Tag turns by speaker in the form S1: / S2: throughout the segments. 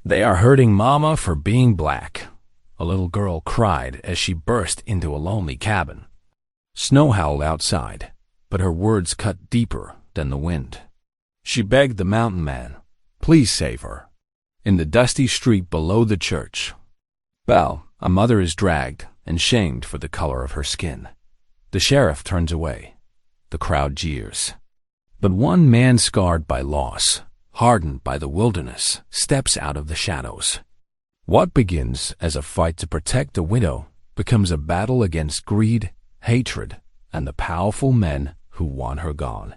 S1: "They are hurting Mama for being black," a little girl cried as she burst into a lonely cabin. Snow howled outside, but her words cut deeper than the wind. She begged the mountain man, "Please save her." In the dusty street below the church, a mother is dragged and shamed for the color of her skin. The sheriff turns away. The crowd jeers. But one man scarred by loss, hardened by the wilderness, steps out of the shadows. What begins as a fight to protect a widow becomes a battle against greed, hatred, and the powerful men who want her gone.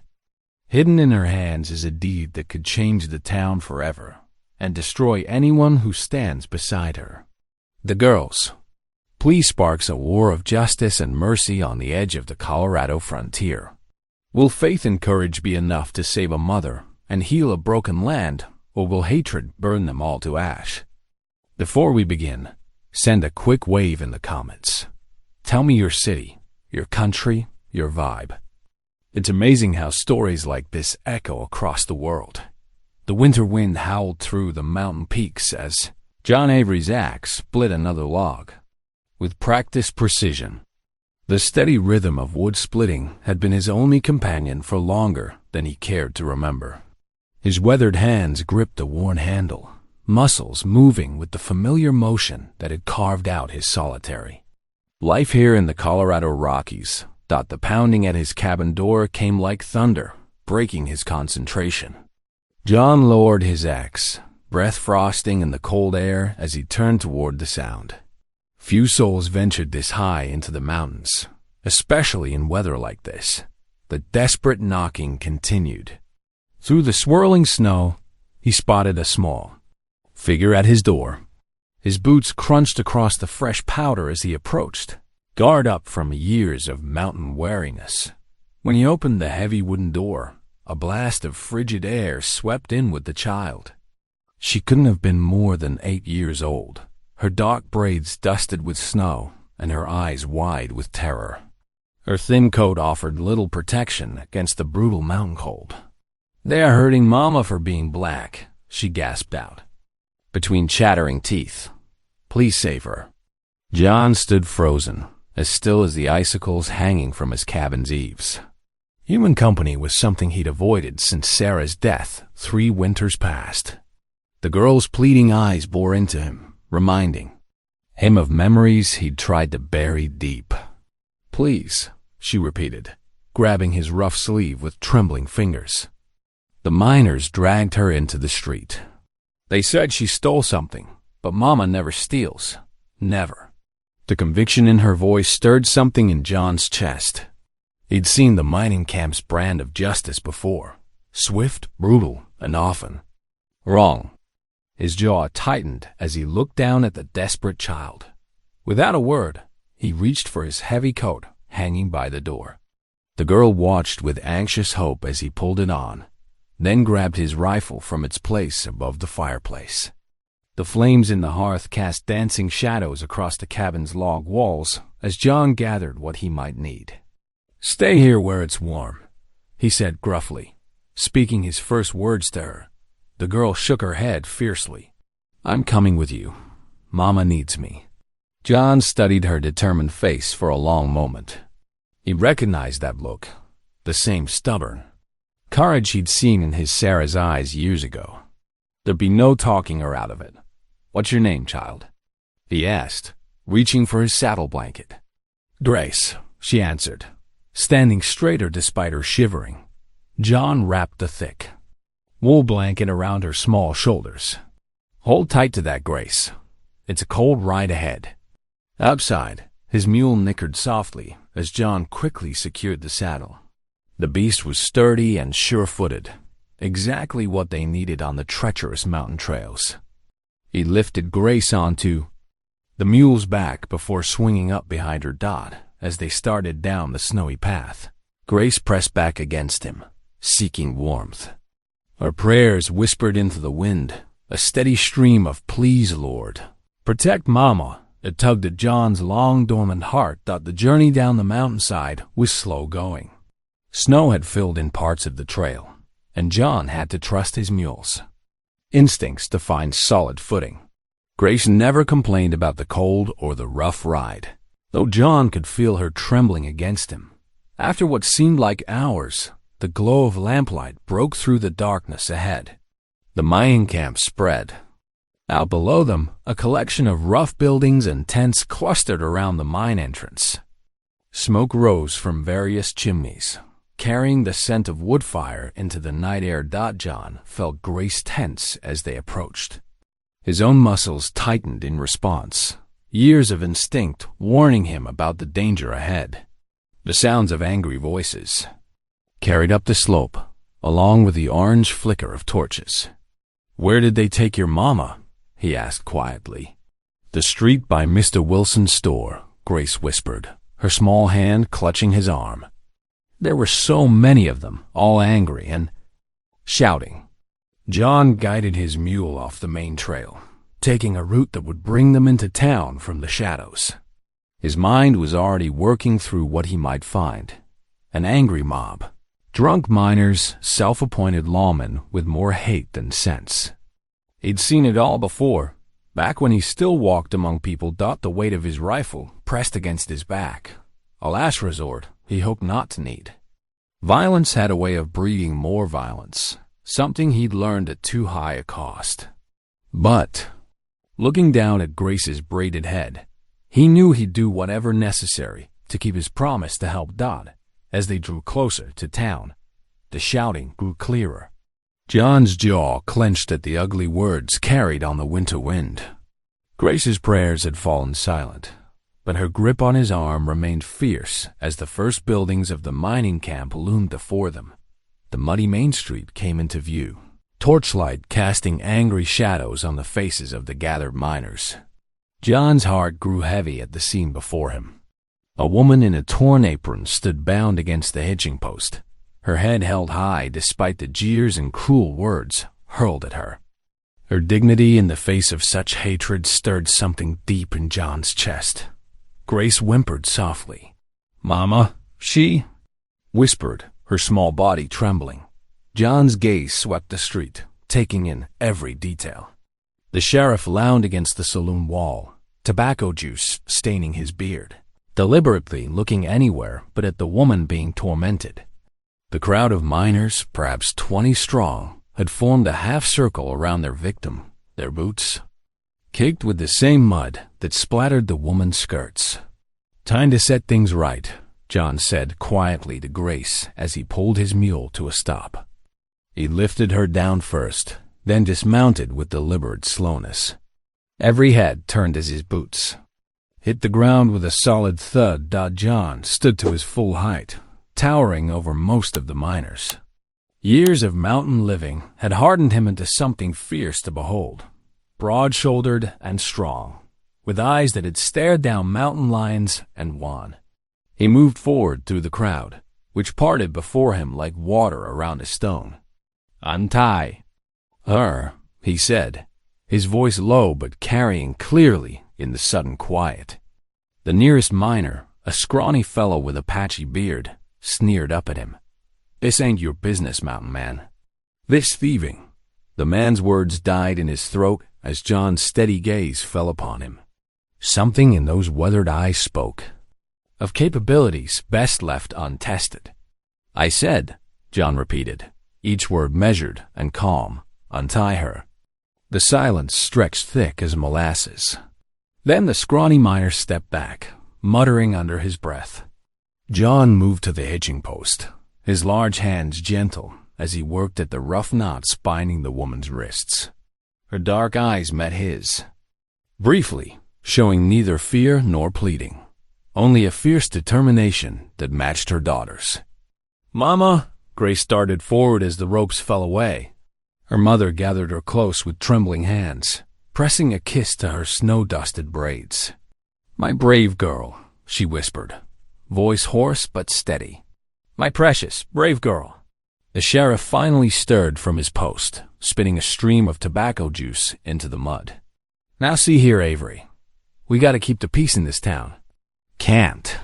S1: Hidden in her hands is a deed that could change the town forever and destroy anyone who stands beside her. The girls. Plea sparks a war of justice and mercy on the edge of the Colorado frontier. Will faith and courage be enough to save a mother and heal a broken land, or will hatred burn them all to ash? Before we begin, send a quick wave in the comments. Tell me your city, your country, your vibe. It's amazing how stories like this echo across the world. The winter wind howled through the mountain peaks as John Avery's axe split another log. With practiced precision, the steady rhythm of wood splitting had been his only companion for longer than he cared to remember. His weathered hands gripped the worn handle, muscles moving with the familiar motion that had carved out his solitary life here in the Colorado Rockies. The pounding at his cabin door came like thunder, breaking his concentration. John lowered his axe, breath frosting in the cold air as he turned toward the sound. Few souls ventured this high into the mountains, especially in weather like this. The desperate knocking continued. Through the swirling snow, he spotted a small figure at his door. His boots crunched across the fresh powder as he approached, guard up from years of mountain weariness. When he opened the heavy wooden door, a blast of frigid air swept in with the child. She couldn't have been more than 8 years old, her dark braids dusted with snow and her eyes wide with terror. Her thin coat offered little protection against the brutal mountain cold. "They are hurting Mama for being black," she gasped out, between chattering teeth. "Please save her." John stood frozen, as still as the icicles hanging from his cabin's eaves. Human company was something he'd avoided since Sarah's death 3 winters past. The girl's pleading eyes bore into him, reminding him of memories he'd tried to bury deep. "Please," she repeated, grabbing his rough sleeve with trembling fingers. The miners dragged her into the street. "They said she stole something, but Mama never steals. Never." The conviction in her voice stirred something in John's chest. He'd seen the mining camp's brand of justice before. Swift, brutal, and often wrong. His jaw tightened as he looked down at the desperate child. Without a word, he reached for his heavy coat hanging by the door. The girl watched with anxious hope as he pulled it on, then grabbed his rifle from its place above the fireplace. The flames in the hearth cast dancing shadows across the cabin's log walls as John gathered what he might need. "Stay here where it's warm," he said gruffly, speaking his first words to her. The girl shook her head fiercely. "I'm coming with you. Mama needs me." John studied her determined face for a long moment. He recognized that look, the same stubborn courage he'd seen in his Sarah's eyes years ago. There'd be no talking her out of it. "What's your name, child?" he asked, reaching for his saddle blanket. "Grace," she answered, standing straighter despite her shivering. John wrapped the thick wool blanket around her small shoulders. "Hold tight to that, Grace. It's a cold ride ahead." Outside, his mule nickered softly as John quickly secured the saddle. The beast was sturdy and sure-footed, exactly what they needed on the treacherous mountain trails. He lifted Grace onto the mule's back before swinging up behind her Dot as they started down the snowy path. Grace pressed back against him, seeking warmth. Her prayers whispered into the wind, a steady stream of "Please, Lord, protect Mama." It tugged at John's long dormant heart that the journey down the mountainside was slow going. Snow had filled in parts of the trail, and John had to trust his mules. instincts to find solid footing. Grace never complained about the cold or the rough ride, though John could feel her trembling against him. After what seemed like hours, the glow of lamplight broke through the darkness ahead. The mining camp spread. Out below them, a collection of rough buildings and tents clustered around the mine entrance. Smoke rose from various chimneys, carrying the scent of wood fire into the night air. John felt Grace tense as they approached. His own muscles tightened in response, years of instinct warning him about the danger ahead. The sounds of angry voices carried up the slope, along with the orange flicker of torches. "Where did they take your mama?" he asked quietly. "The street by Mr. Wilson's store," Grace whispered, her small hand clutching his arm. There were so many of them, all angry and shouting. John guided his mule off the main trail, taking a route that would bring them into town from the shadows. His mind was already working through what he might find. An angry mob. Drunk miners, self-appointed lawmen with more hate than sense. He'd seen it all before, back when he still walked among people. The weight of his rifle pressed against his back. A last resort he hoped not to need. Violence had a way of breeding more violence, something he'd learned at too high a cost. But, looking down at Grace's braided head, he knew he'd do whatever necessary to keep his promise to help Dot. As they drew closer to town, the shouting grew clearer. John's jaw clenched at the ugly words carried on the winter wind. Grace's prayers had fallen silent, but her grip on his arm remained fierce as the first buildings of the mining camp loomed before them. The muddy main street came into view, torchlight casting angry shadows on the faces of the gathered miners. John's heart grew heavy at the scene before him. A woman in a torn apron stood bound against the hitching post, her head held high despite the jeers and cruel words hurled at her. Her dignity in the face of such hatred stirred something deep in John's chest. Grace whimpered softly. "Mama, she?" whispered, her small body trembling. John's gaze swept the street, taking in every detail. The sheriff lounged against the saloon wall, tobacco juice staining his beard, deliberately looking anywhere but at the woman being tormented. The crowd of miners, perhaps 20 strong, had formed a half-circle around their victim, their boots caked with the same mud that splattered the woman's skirts. "Time to set things right," John said quietly to Grace as he pulled his mule to a stop. He lifted her down first, then dismounted with deliberate slowness. Every head turned as his boots hit the ground with a solid thud. John stood to his full height, towering over most of the miners. Years of mountain living had hardened him into something fierce to behold, broad-shouldered and strong, with eyes that had stared down mountain lions and won. He moved forward through the crowd, which parted before him like water around a stone. "Untie her," he said, his voice low but carrying clearly in the sudden quiet. The nearest miner, a scrawny fellow with a patchy beard, sneered up at him. "This ain't your business, mountain man. This thieving." The man's words died in his throat as John's steady gaze fell upon him. Something in those weathered eyes spoke of capabilities best left untested. "I said," John repeated, each word measured and calm, "untie her." The silence stretched thick as molasses. Then the scrawny miner stepped back, muttering under his breath. John moved to the hitching post, his large hands gentle as he worked at the rough knots binding the woman's wrists. Her dark eyes met his, briefly, showing neither fear nor pleading, only a fierce determination that matched her daughter's. "Mama!" Grace started forward as the ropes fell away. Her mother gathered her close with trembling hands, pressing a kiss to her snow-dusted braids. "My brave girl," she whispered, voice hoarse but steady. "My precious, brave girl." The sheriff finally stirred from his post, spitting a stream of tobacco juice into the mud. "Now see here, Avery. We gotta keep the peace in this town." "Can't."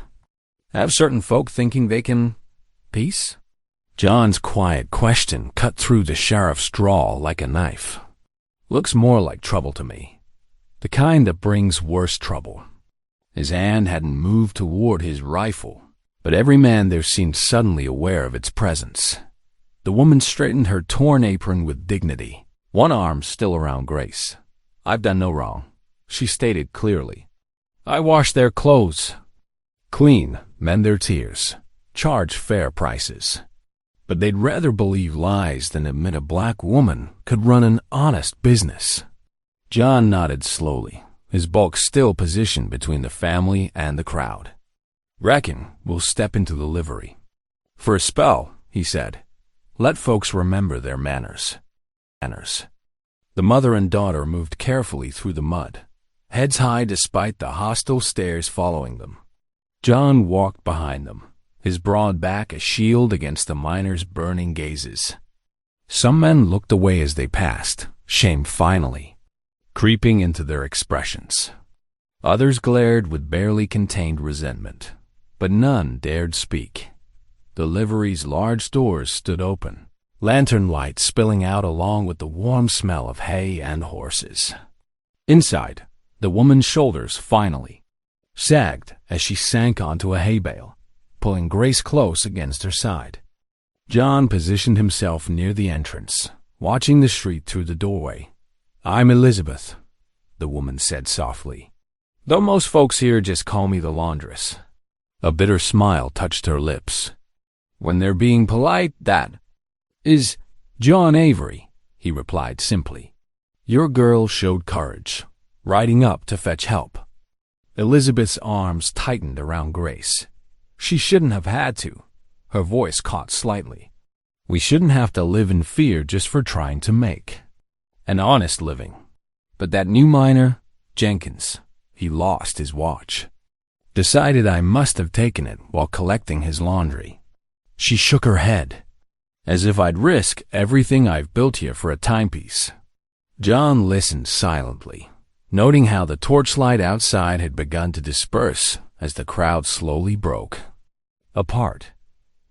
S1: "Have certain folk thinking they can peace?" John's quiet question cut through the sheriff's drawl like a knife. Looks more like trouble to me. The kind that brings worse trouble. His hand hadn't moved toward his rifle, but every man there seemed suddenly aware of its presence. The woman straightened her torn apron with dignity, one arm still around Grace. "I've done no wrong," she stated clearly. "I wash their clothes. Clean, mend their tears, charge fair prices. But they'd rather believe lies than admit a black woman could run an honest business." John nodded slowly, his bulk still positioned between the family and the crowd. "Reckon we'll step into the livery. For a spell," he said. "Let folks remember their manners." The mother and daughter moved carefully through the mud, heads high despite the hostile stares following them. John walked behind them, his broad back a shield against the miners' burning gazes. Some men looked away as they passed, shame finally creeping into their expressions. Others glared with barely contained resentment, but none dared speak. The livery's large doors stood open, lantern light spilling out along with the warm smell of hay and horses. Inside, the woman's shoulders finally sagged as she sank onto a hay bale, pulling Grace close against her side. John positioned himself near the entrance, watching the street through the doorway. "I'm Elizabeth," the woman said softly, "though most folks here just call me the laundress." A bitter smile touched her lips. "When they're being polite, that is John Avery," he replied simply. "Your girl showed courage, riding up to fetch help." Elizabeth's arms tightened around Grace. She shouldn't have had to. Her voice caught slightly. "We shouldn't have to live in fear just for trying to make an honest living." But that new miner, Jenkins, he lost his watch. Decided I must have taken it while collecting his laundry. She shook her head, as if I'd risk everything I've built here for a timepiece. John listened silently, noting how the torchlight outside had begun to disperse as the crowd slowly broke apart.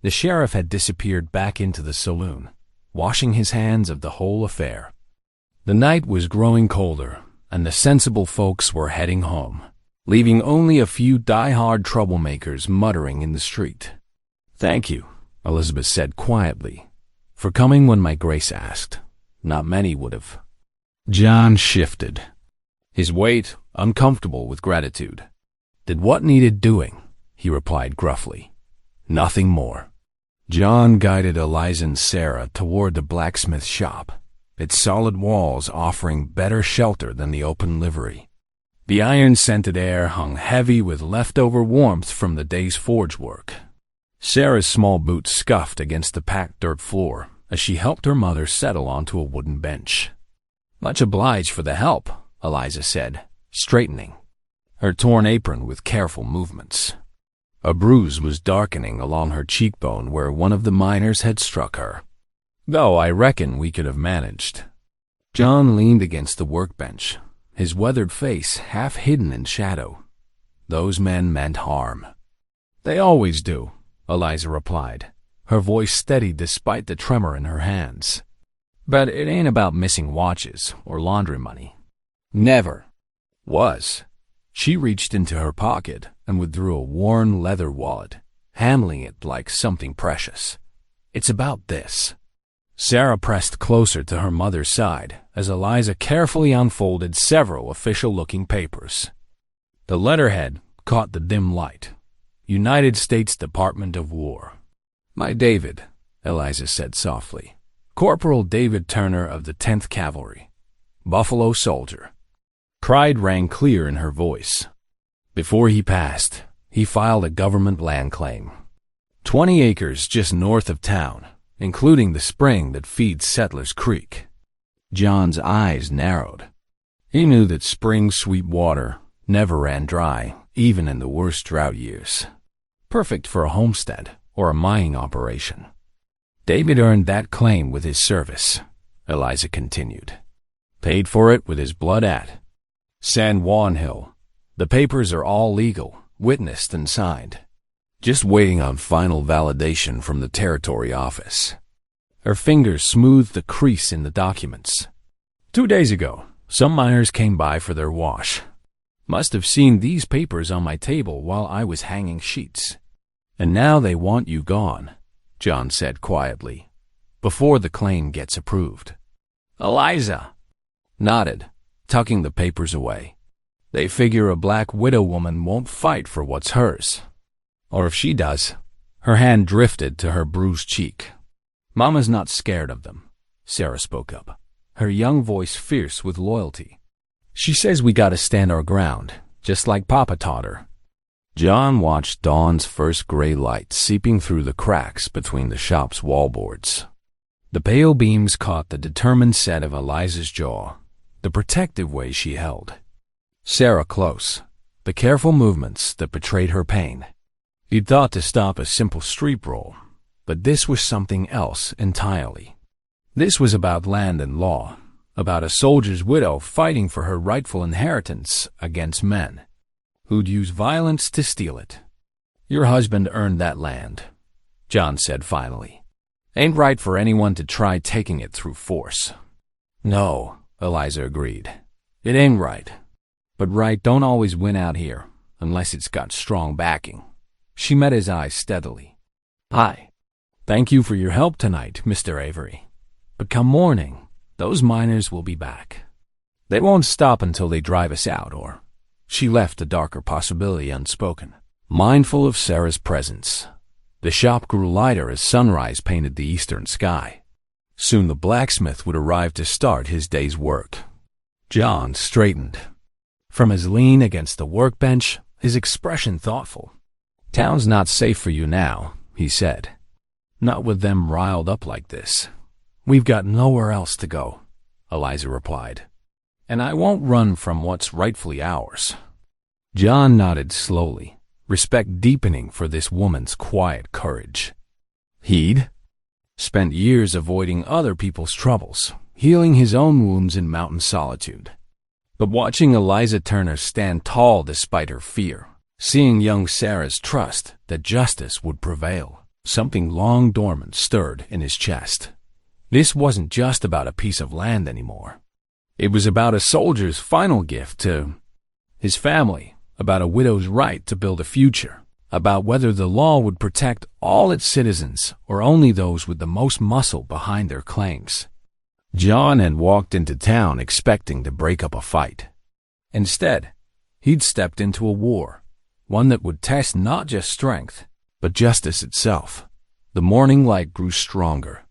S1: The sheriff had disappeared back into the saloon, washing his hands of the whole affair. The night was growing colder, and the sensible folks were heading home, leaving only a few die-hard troublemakers muttering in the street. "Thank you," Elizabeth said quietly, "for coming when my Grace asked. Not many would have." John shifted, his weight uncomfortable with gratitude. "Did what needed doing," he replied gruffly. "Nothing more." John guided Eliza and Sarah toward the blacksmith shop, its solid walls offering better shelter than the open livery. The iron-scented air hung heavy with leftover warmth from the day's forge work. Sarah's small boots scuffed against the packed dirt floor as she helped her mother settle onto a wooden bench. "Much obliged for the help," Eliza said, straightening her torn apron with careful movements. A bruise was darkening along her cheekbone where one of the miners had struck her, though I reckon we could have managed. John leaned against the workbench, his weathered face half hidden in shadow. "Those men meant harm." "They always do," Eliza replied, her voice steady despite the tremor in her hands. "But it ain't about missing watches or laundry money. Never was." She reached into her pocket and withdrew a worn leather wallet, handling it like something precious. "It's about this." Sarah pressed closer to her mother's side as Eliza carefully unfolded several official-looking papers. The letterhead caught the dim light. United States Department of War. "My David," Eliza said softly. "Corporal David Turner of the 10th Cavalry. Buffalo soldier." Pride rang clear in her voice. Before he passed, he filed a government land claim. 20 acres just north of town, including the spring that feeds Settlers Creek. John's eyes narrowed. He knew that spring sweet water never ran dry, even in the worst drought years. Perfect for a homestead or a mining operation. David earned that claim with his service, Eliza continued. Paid for it with his blood at San Juan Hill. The papers are all legal, witnessed and signed. Just waiting on final validation from the territory office. Her fingers smoothed the crease in the documents. 2 days ago, some miners came by for their wash. Must have seen these papers on my table while I was hanging sheets. And now they want you gone, John said quietly, before the claim gets approved. Eliza nodded, tucking the papers away. They figure a black widow woman won't fight for what's hers. Or if she does, her hand drifted to her bruised cheek. Mama's not scared of them, Sarah spoke up, her young voice fierce with loyalty. She says we gotta stand our ground, just like Papa taught her. John watched dawn's first gray light seeping through the cracks between the shop's wallboards. The pale beams caught the determined set of Eliza's jaw, the protective way she held Sarah close, the careful movements that betrayed her pain. He'd thought to stop a simple street brawl, but this was something else entirely. This was about land and law, about a soldier's widow fighting for her rightful inheritance against men who'd use violence to steal it. Your husband earned that land, John said finally. Ain't right for anyone to try taking it through force. No, Eliza agreed. It ain't right. But right don't always win out here, unless it's got strong backing. She met his eyes steadily. Hi. Thank you for your help tonight, Mr. Avery. But come morning, those miners will be back. They won't stop until they drive us out, or... She left a darker possibility unspoken, mindful of Sarah's presence. The shop grew lighter as sunrise painted the eastern sky. Soon the blacksmith would arrive to start his day's work. John straightened. From his lean against the workbench, his expression thoughtful. Town's not safe for you now, he said. Not with them riled up like this. We've got nowhere else to go, Eliza replied. And I won't run from what's rightfully ours. John nodded slowly, respect deepening for this woman's quiet courage. He'd spent years avoiding other people's troubles, healing his own wounds in mountain solitude. But watching Eliza Turner stand tall despite her fear, seeing young Sarah's trust that justice would prevail, something long dormant stirred in his chest. This wasn't just about a piece of land anymore. It was about a soldier's final gift to his family, about a widow's right to build a future, about whether the law would protect all its citizens or only those with the most muscle behind their claims. John had walked into town expecting to break up a fight. Instead, he'd stepped into a war, one that would test not just strength, but justice itself. The morning light grew stronger,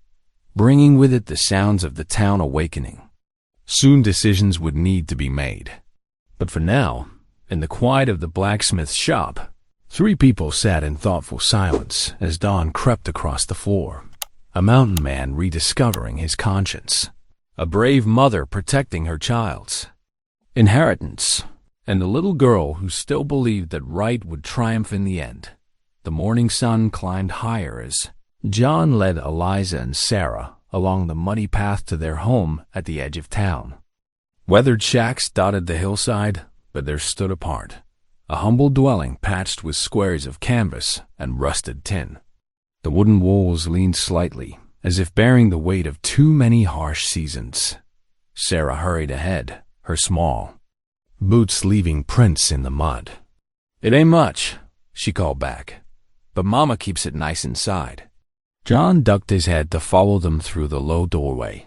S1: bringing with it the sounds of the town awakening. Soon decisions would need to be made. But for now, in the quiet of the blacksmith's shop, 3 people sat in thoughtful silence as dawn crept across the floor. A mountain man rediscovering his conscience, a brave mother protecting her child's inheritance, and a little girl who still believed that right would triumph in the end. The morning sun climbed higher as John led Eliza and Sarah along the muddy path to their home at the edge of town. Weathered shacks dotted the hillside, but there stood apart, a humble dwelling patched with squares of canvas and rusted tin. The wooden walls leaned slightly, as if bearing the weight of too many harsh seasons. Sarah hurried ahead, her small boots leaving prints in the mud. It ain't much, she called back, but Mama keeps it nice inside. John ducked his head to follow them through the low doorway.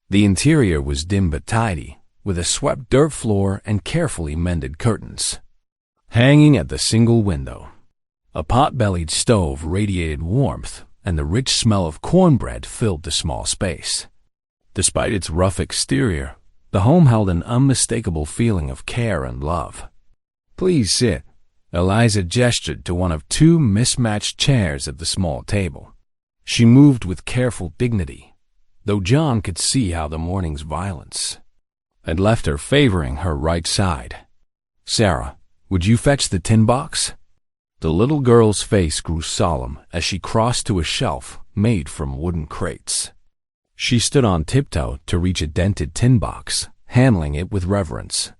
S1: The interior was dim but tidy, with a swept dirt floor and carefully mended curtains. Hanging at the single window, a pot-bellied stove radiated warmth, and the rich smell of cornbread filled the small space. Despite its rough exterior, the home held an unmistakable feeling of care and love. Please sit, Eliza gestured to one of 2 mismatched chairs at the small table. She moved with careful dignity, though John could see how the morning's violence had left her favoring her right side. Sarah, would you fetch the tin box? The little girl's face grew solemn as she crossed to a shelf made from wooden crates. She stood on tiptoe to reach a dented tin box, handling it with reverence.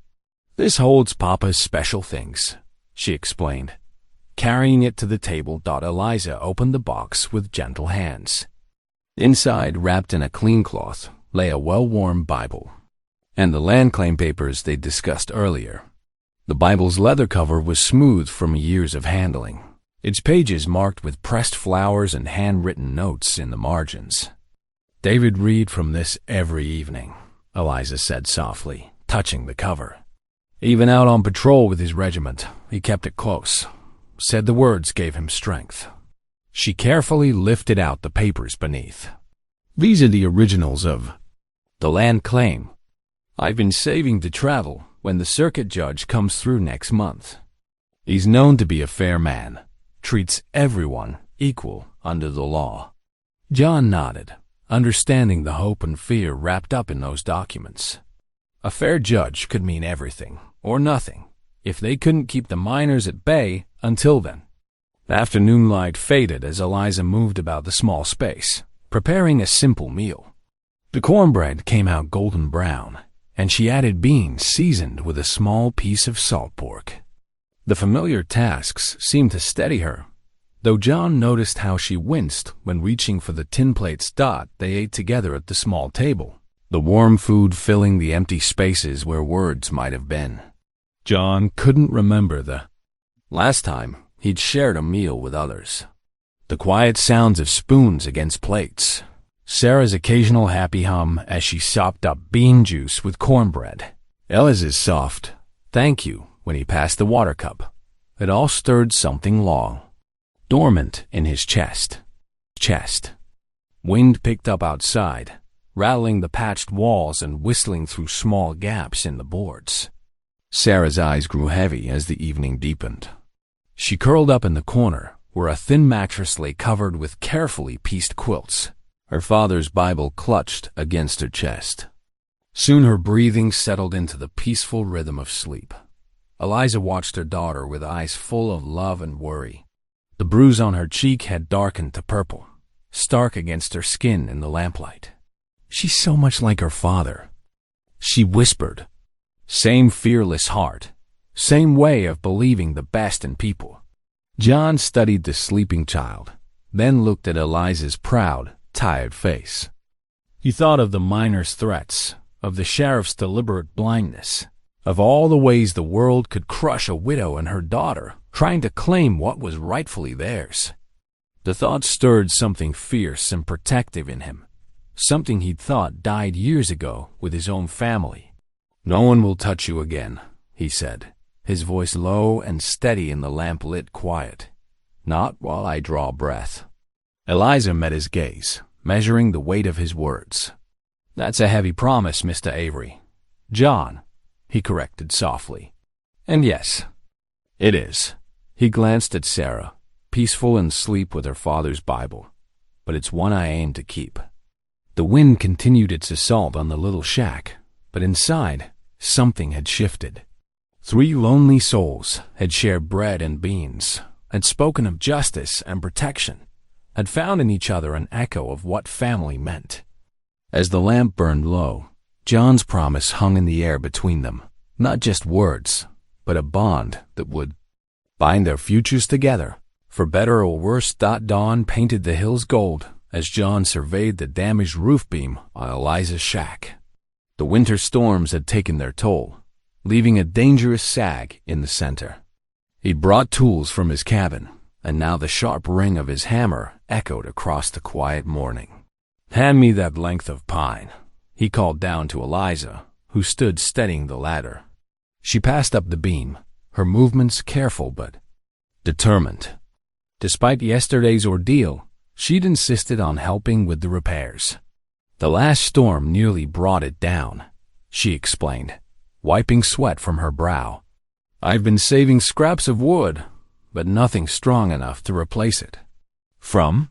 S1: This holds Papa's special things, she explained. Carrying it to the table, Eliza opened the box with gentle hands. Inside, wrapped in a clean cloth, lay a well-worn Bible. and the land claim papers they'd discussed earlier. The Bible's leather cover was smooth from years of handling, its pages marked with pressed flowers and handwritten notes in the margins. "David read from this every evening," Eliza said softly, touching the cover. "Even out on patrol with his regiment, he kept it close. Said the words gave him strength." She carefully lifted out the papers beneath. "These are the originals of the land claim. I've been saving to travel when the circuit judge comes through next month. He's known to be a fair man, treats everyone equal under the law." John nodded, understanding the hope and fear wrapped up in those documents. A fair judge could mean everything or nothing if they couldn't keep the miners at bay until then. The afternoon light faded as Eliza moved about the small space, preparing a simple meal. The cornbread came out golden brown, and she added beans seasoned with a small piece of salt pork. The familiar tasks seemed to steady her, though John noticed how she winced when reaching for the tin plates they ate together at the small table, the warm food filling the empty spaces where words might have been. John couldn't remember the last time he'd shared a meal with others. The quiet sounds of spoons against plates, Sarah's occasional happy hum as she sopped up bean juice with cornbread, Eliza's soft "thank you" when he passed the water cup. It all stirred something long, dormant in his chest. Wind picked up outside, rattling the patched walls and whistling through small gaps in the boards. Sarah's eyes grew heavy as the evening deepened. She curled up in the corner where a thin mattress lay covered with carefully pieced quilts, her father's Bible clutched against her chest. Soon her breathing settled into the peaceful rhythm of sleep. Eliza watched her daughter with eyes full of love and worry. The bruise on her cheek had darkened to purple, stark against her skin in the lamplight. "She's so much like her father," she whispered. Same fearless heart, same way of believing the best in people. John studied the sleeping child, then looked at Eliza's proud, tired face. He thought of the miner's threats, of the sheriff's deliberate blindness, of all the ways the world could crush a widow and her daughter trying to claim what was rightfully theirs. The thought stirred something fierce and protective in him, something he'd thought died years ago with his own family. "No one will touch you again," he said, his voice low and steady in the lamp-lit quiet. "Not while I draw breath." Eliza met his gaze, measuring the weight of his words. "That's a heavy promise, Mr. Avery." "John," he corrected softly. "And yes, it is." He glanced at Sarah, peaceful in sleep with her father's Bible. "But it's one I aim to keep." The wind continued its assault on the little shack, but inside, something had shifted. 3 lonely souls had shared bread and beans, had spoken of justice and protection, had found in each other an echo of what family meant. As the lamp burned low, John's promise hung in the air between them, not just words, but a bond that would bind their futures together. For better or worse, dawn painted the hills gold as John surveyed the damaged roof beam on Eliza's shack. The winter storms had taken their toll, leaving a dangerous sag in the center. He'd brought tools from his cabin, and now the sharp ring of his hammer echoed across the quiet morning. "Hand me that length of pine," he called down to Eliza, who stood steadying the ladder. She passed up the beam, her movements careful but determined. Despite yesterday's ordeal, she'd insisted on helping with the repairs. "The last storm nearly brought it down," she explained, wiping sweat from her brow. "I've been saving scraps of wood, but nothing strong enough to replace it." From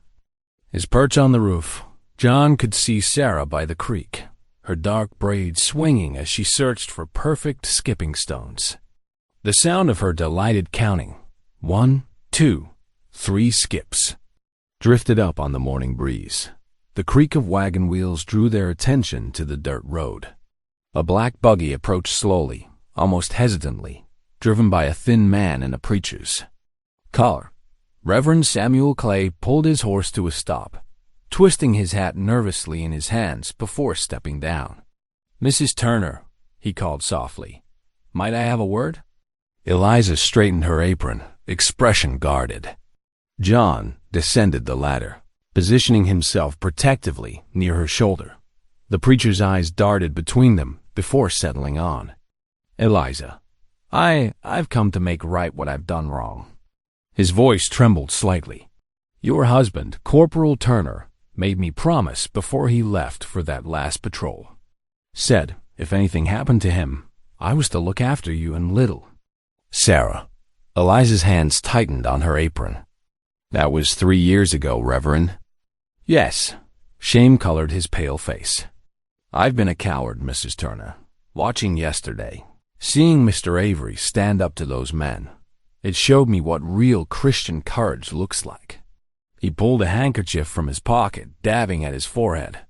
S1: his perch on the roof, John could see Sarah by the creek, her dark braids swinging as she searched for perfect skipping stones. The sound of her delighted counting, 1, 2, 3 skips, drifted up on the morning breeze. The creak of wagon wheels drew their attention to the dirt road. A black buggy approached slowly, almost hesitantly, driven by a thin man in a preacher's collar. Reverend Samuel Clay pulled his horse to a stop, twisting his hat nervously in his hands before stepping down. "Mrs. Turner, he called softly. "Might I have a word?" Eliza straightened her apron, expression guarded. John descended the ladder, positioning himself protectively near her shoulder. The preacher's eyes darted between them before settling on. "Eliza, I've come to make right what I've done wrong." His voice trembled slightly. "Your husband, Corporal Turner, made me promise before he left for that last patrol. Said, if anything happened to him, I was to look after you and Little." "Sarah." Eliza's hands tightened on her apron. "That was 3 years ago, Reverend." "Yes." Shame colored his pale face. "I've been a coward, Mrs. Turner. Watching yesterday, seeing Mr. Avery stand up to those men, it showed me what real Christian courage looks like." He pulled a handkerchief from his pocket, dabbing at his forehead.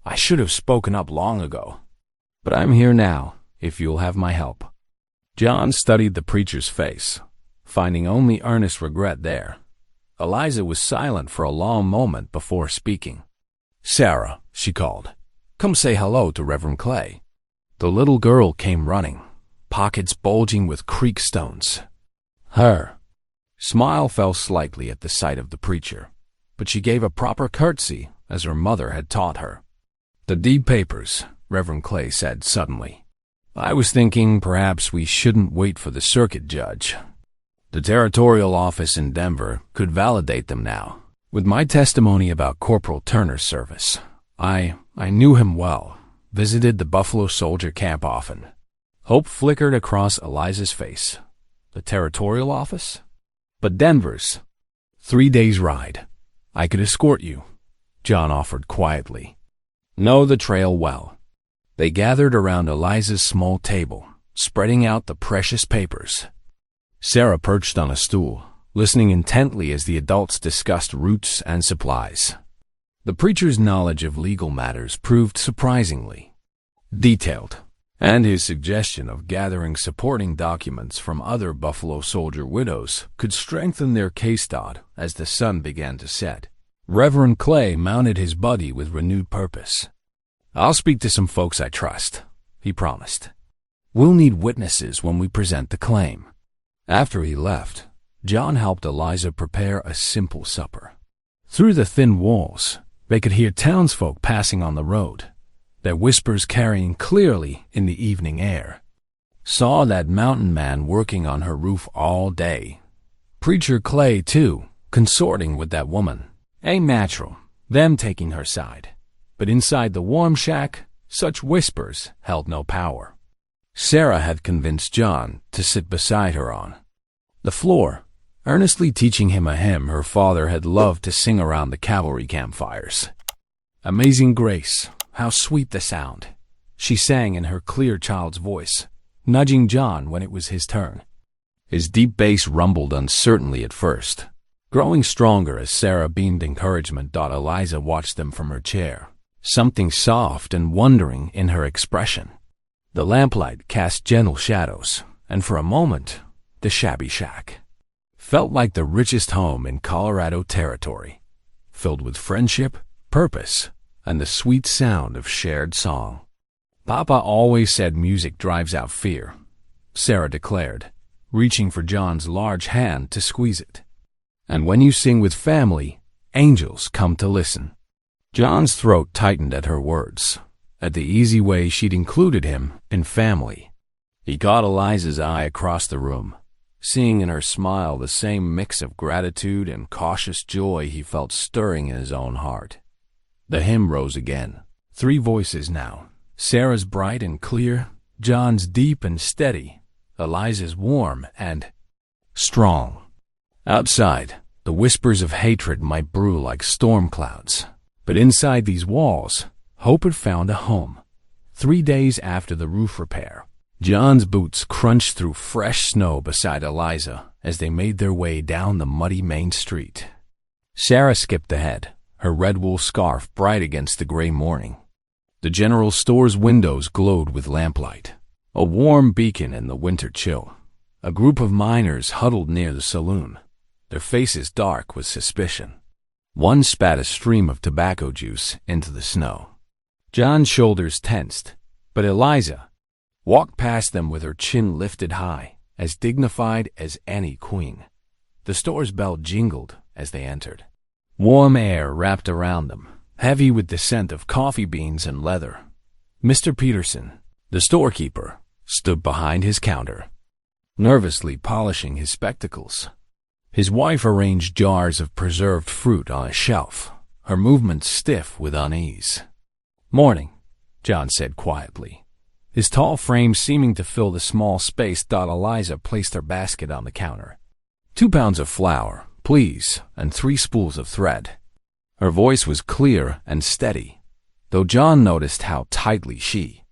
S1: "I should have spoken up long ago. But I'm here now, if you'll have my help." John studied the preacher's face, finding only earnest regret there. Eliza was silent for a long moment before speaking. "Sarah," she called, "come say hello to Reverend Clay." The little girl came running, pockets bulging with creek stones. Her smile fell slightly at the sight of the preacher, but she gave a proper curtsy as her mother had taught her. "The deed papers," Reverend Clay said suddenly. "I was thinking perhaps we shouldn't wait for the circuit judge. The territorial office in Denver could validate them now. With my testimony about Corporal Turner's service, I knew him well, visited the Buffalo Soldier camp often." Hope flickered across Eliza's face. "The territorial office? But Denver's 3 days' ride. I could escort you," John offered quietly. "Know the trail well." They gathered around Eliza's small table, spreading out the precious papers. Sarah perched on a stool, listening intently as the adults discussed routes and supplies. The preacher's knowledge of legal matters proved surprisingly detailed, and his suggestion of gathering supporting documents from other Buffalo Soldier widows could strengthen their case as the sun began to set. Reverend Clay mounted his buddy with renewed purpose. "I'll speak to some folks I trust," he promised. "We'll need witnesses when we present the claim." After he left, John helped Eliza prepare a simple supper. Through the thin walls, they could hear townsfolk passing on the road, their whispers carrying clearly in the evening air. Saw that mountain man working on her roof all day. Preacher Clay, too, consorting with that woman. Ain't natural, them taking her side. But inside the warm shack, such whispers held no power. Sarah had convinced John to sit beside her on the floor, earnestly teaching him a hymn her father had loved to sing around the cavalry campfires. "Amazing Grace, how sweet the sound," she sang in her clear child's voice, nudging John when it was his turn. His deep bass rumbled uncertainly at first, growing stronger as Sarah beamed encouragement. Eliza watched them from her chair, something soft and wondering in her expression. The lamplight cast gentle shadows, and for a moment, the shabby shack felt like the richest home in Colorado territory, filled with friendship, purpose, and the sweet sound of shared song. "Papa always said music drives out fear," Sarah declared, reaching for John's large hand to squeeze it. "And when you sing with family, angels come to listen." John's throat tightened at her words, at the easy way she'd included him in family. He caught Eliza's eye across the room, seeing in her smile the same mix of gratitude and cautious joy he felt stirring in his own heart. The hymn rose again, 3 voices now, Sarah's bright and clear, John's deep and steady, Eliza's warm and strong. Outside, the whispers of hatred might brew like storm clouds, but inside these walls, hope had found a home. 3 days after the roof repair, John's boots crunched through fresh snow beside Eliza as they made their way down the muddy main street. Sarah skipped ahead, her red wool scarf bright against the gray morning. The general store's windows glowed with lamplight, a warm beacon in the winter chill. A group of miners huddled near the saloon, their faces dark with suspicion. One spat a stream of tobacco juice into the snow. John's shoulders tensed, but Eliza, walked past them with her chin lifted high, as dignified as any queen. The store's bell jingled as they entered. Warm air wrapped around them, heavy with the scent of coffee beans and leather. Mr. Peterson, the storekeeper, stood behind his counter, nervously polishing his spectacles. His wife arranged jars of preserved fruit on a shelf, her movements stiff with unease. "Morning," John said quietly, his tall frame seeming to fill the small space. Eliza placed her basket on the counter. 2 pounds of flour, please, and 3 spools of thread. Her voice was clear and steady, though John noticed how tightly she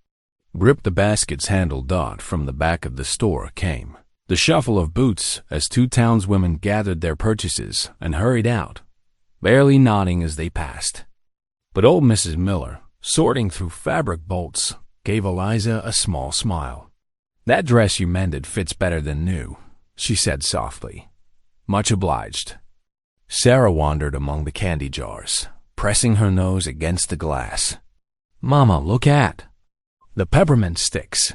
S1: gripped the basket's handle. From the back of the store came the shuffle of boots as 2 townswomen gathered their purchases and hurried out, barely nodding as they passed. But old Mrs. Miller, sorting through fabric bolts, gave Eliza a small smile. "That dress you mended fits better than new," she said softly. "Much obliged." Sarah wandered among the candy jars, pressing her nose against the glass. "Mama, look at the peppermint sticks."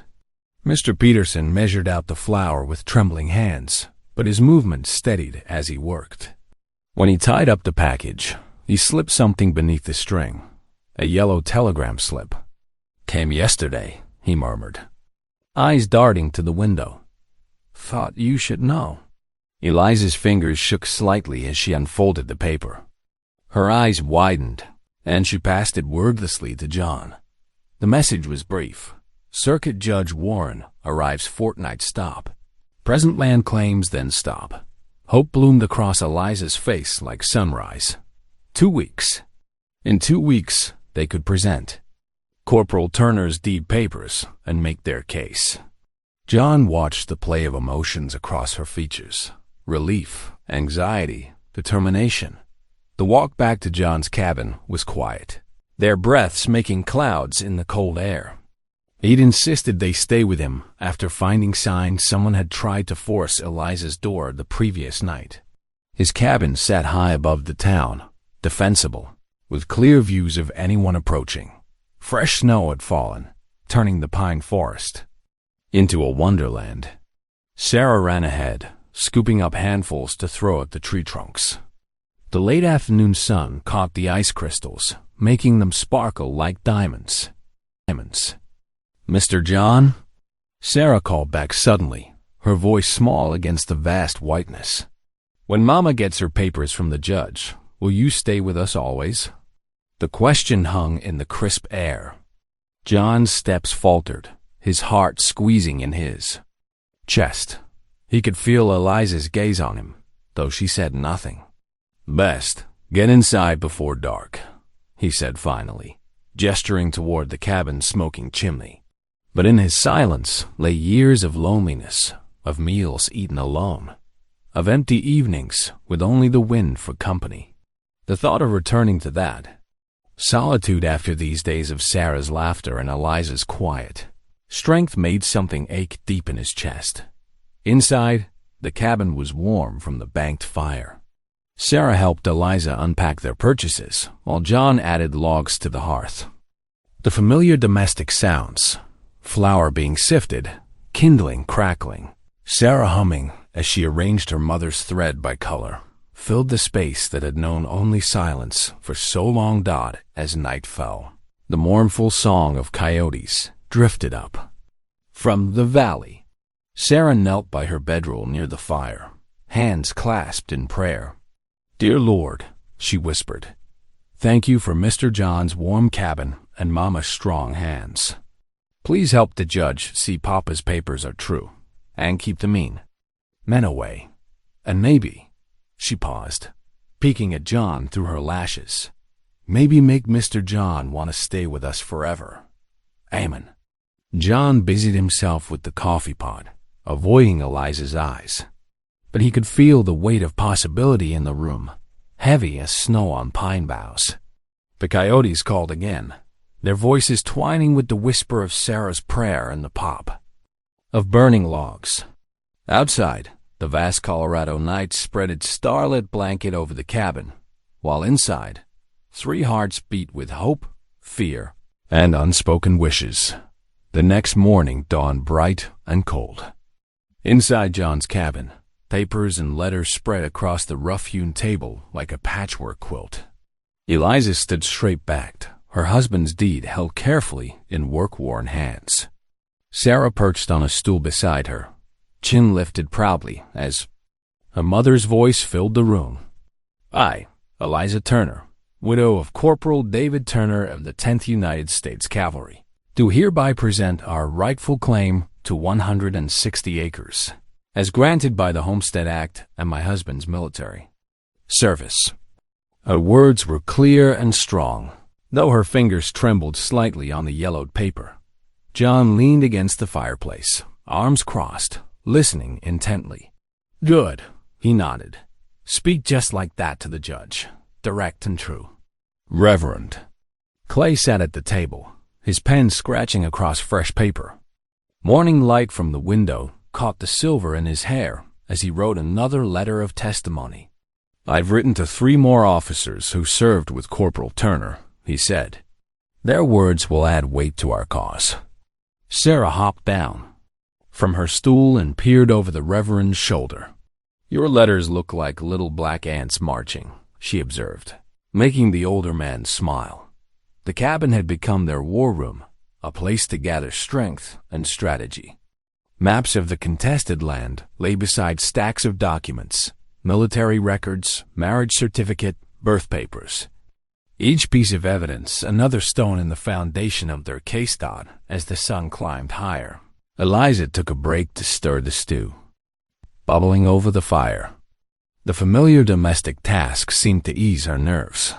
S1: Mr. Peterson measured out the flour with trembling hands, but his movements steadied as he worked. When he tied up the package, he slipped something beneath the string, a yellow telegram slip. "Came yesterday," he murmured, eyes darting to the window. "Thought you should know." Eliza's fingers shook slightly as she unfolded the paper. Her eyes widened, and she passed it wordlessly to John. The message was brief. "Circuit Judge Warren arrives fortnight stop. Present land claims then stop." Hope bloomed across Eliza's face like sunrise. 2 weeks. In 2 weeks, they could present Corporal Turner's deed papers and make their case. John watched the play of emotions across her features. Relief, anxiety, determination. The walk back to John's cabin was quiet, their breaths making clouds in the cold air. He'd insisted they stay with him after finding signs someone had tried to force Eliza's door the previous night. His cabin sat high above the town, defensible, with clear views of anyone approaching. Fresh snow had fallen, turning the pine forest into a wonderland. Sarah ran ahead, scooping up handfuls to throw at the tree trunks. The late afternoon sun caught the ice crystals, making them sparkle like diamonds. "Mr. John?" Sarah called back suddenly, her voice small against the vast whiteness. "When Mama gets her papers from the judge, will you stay with us always?" The question hung in the crisp air. John's steps faltered, his heart squeezing in his chest. He could feel Eliza's gaze on him, though she said nothing. "Best get inside before dark," he said finally, gesturing toward the cabin's smoking chimney. But in his silence lay years of loneliness, of meals eaten alone, of empty evenings with only the wind for company. The thought of returning to that solitude after these days of Sarah's laughter and Eliza's quiet strength made something ache deep in his chest. Inside, the cabin was warm from the banked fire. Sarah helped Eliza unpack their purchases, while John added logs to the hearth. The familiar domestic sounds, flour being sifted, kindling, crackling, Sarah humming as she arranged her mother's thread by color, filled the space that had known only silence for so long. As night fell, the mournful song of coyotes drifted up from the valley. Sarah knelt by her bedroll near the fire, hands clasped in prayer. "Dear Lord," she whispered, "thank you for Mr. John's warm cabin and Mama's strong hands. Please help the judge see Papa's papers are true, and keep the men away. And maybe," she paused, peeking at John through her lashes, "maybe make Mr. John want to stay with us forever. Amen." John busied himself with the coffee pot, avoiding Eliza's eyes. But he could feel the weight of possibility in the room, heavy as snow on pine boughs. The coyotes called again, their voices twining with the whisper of Sarah's prayer and the pop of burning logs. Outside, the vast Colorado night spread its starlit blanket over the cabin, while inside, 3 hearts beat with hope, fear, and unspoken wishes. The next morning dawned bright and cold. Inside John's cabin, papers and letters spread across the rough-hewn table like a patchwork quilt. Eliza stood straight-backed, her husband's deed held carefully in work-worn hands. Sarah perched on a stool beside her, chin lifted proudly as her mother's voice filled the room. I, Eliza Turner, widow of Corporal David Turner of the 10th United States Cavalry, do hereby present our rightful claim to 160 acres, as granted by the Homestead Act and my husband's military service. Her words were clear and strong, though her fingers trembled slightly on the yellowed paper. John leaned against the fireplace, arms crossed, listening intently. Good, he nodded. Speak just like that to the judge, direct and true. Reverend. Clay sat at the table, his pen scratching across fresh paper. Morning light from the window caught the silver in his hair as he wrote another letter of testimony. I've written to 3 more officers who served with Corporal Turner, he said. Their words will add weight to our cause. Sarah hopped down from her stool and peered over the Reverend's shoulder. Your letters look like little black ants marching, she observed, making the older man smile. The cabin had become their war room, a place to gather strength and strategy. Maps of the contested land lay beside stacks of documents, military records, marriage certificate, birth papers. Each piece of evidence another stone in the foundation of their case thought as the sun climbed higher. Eliza took a break to stir the stew, bubbling over the fire. The familiar domestic task seemed to ease her nerves.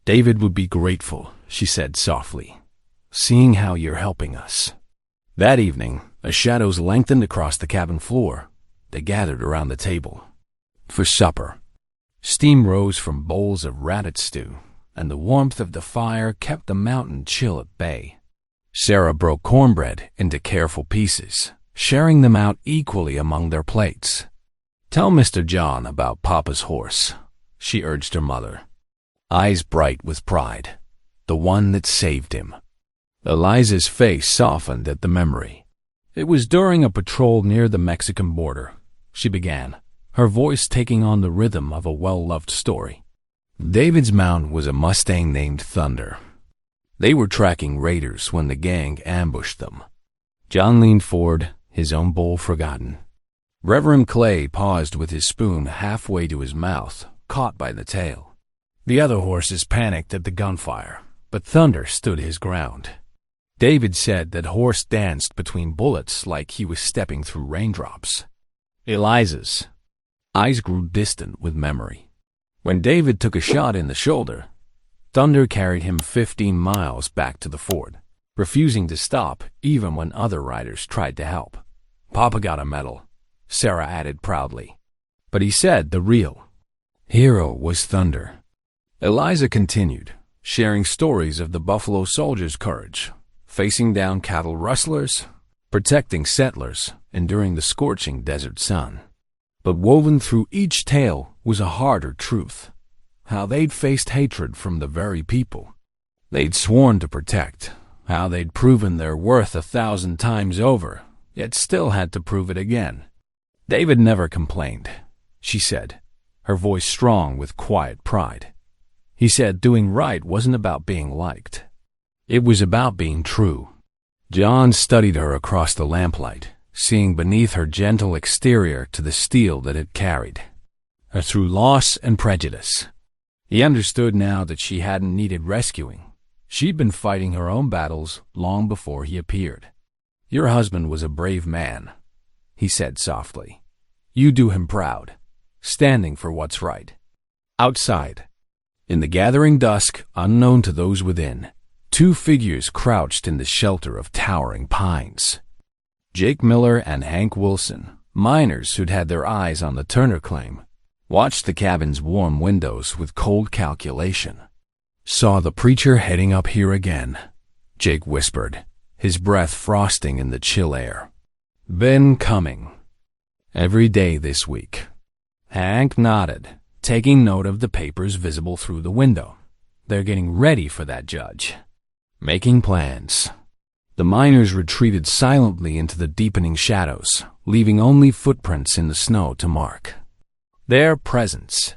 S1: David would be grateful, she said softly, seeing how you're helping us. That evening, as shadows lengthened across the cabin floor, they gathered around the table. For supper, steam rose from bowls of rabbit stew, and the warmth of the fire kept the mountain chill at bay. Sarah broke cornbread into careful pieces, sharing them out equally among their plates. Tell Mr. John about Papa's horse, she urged her mother, eyes bright with pride, the one that saved him. Eliza's face softened at the memory. It was during a patrol near the Mexican border, she began, her voice taking on the rhythm of a well-loved story. David's mount was a Mustang named Thunder. They were tracking raiders when the gang ambushed them. John leaned forward, his own bowl forgotten. Reverend Clay paused with his spoon halfway to his mouth, caught by the tail. The other horses panicked at the gunfire, but Thunder stood his ground. David said that horse danced between bullets like he was stepping through raindrops. Eliza's eyes grew distant with memory. When David took a shot in the shoulder, Thunder carried him 15 miles back to the fort, refusing to stop even when other riders tried to help. Papa got a medal, Sarah added proudly. But he said the real hero was Thunder. Eliza continued, sharing stories of the Buffalo Soldiers' courage, facing down cattle rustlers, protecting settlers, enduring the scorching desert sun. But woven through each tale was a harder truth, how they'd faced hatred from the very people they'd sworn to protect, how they'd proven their worth 1,000 times over, yet still had to prove it again. David never complained, she said, her voice strong with quiet pride. He said doing right wasn't about being liked. It was about being true. John studied her across the lamplight, seeing beneath her gentle exterior to the steel that it carried her through loss and prejudice. He understood now that she hadn't needed rescuing. She'd been fighting her own battles long before he appeared. Your husband was a brave man, he said softly. You do him proud, standing for what's right. Outside, in the gathering dusk, unknown to those within, 2 figures crouched in the shelter of towering pines. Jake Miller and Hank Wilson, miners who'd had their eyes on the Turner claim, watched the cabin's warm windows with cold calculation. Saw the preacher heading up here again, Jake whispered, his breath frosting in the chill air. Been coming. Every day this week. Hank nodded, taking note of the papers visible through the window. They're getting ready for that judge. Making plans. The miners retreated silently into the deepening shadows, leaving only footprints in the snow to mark their presence.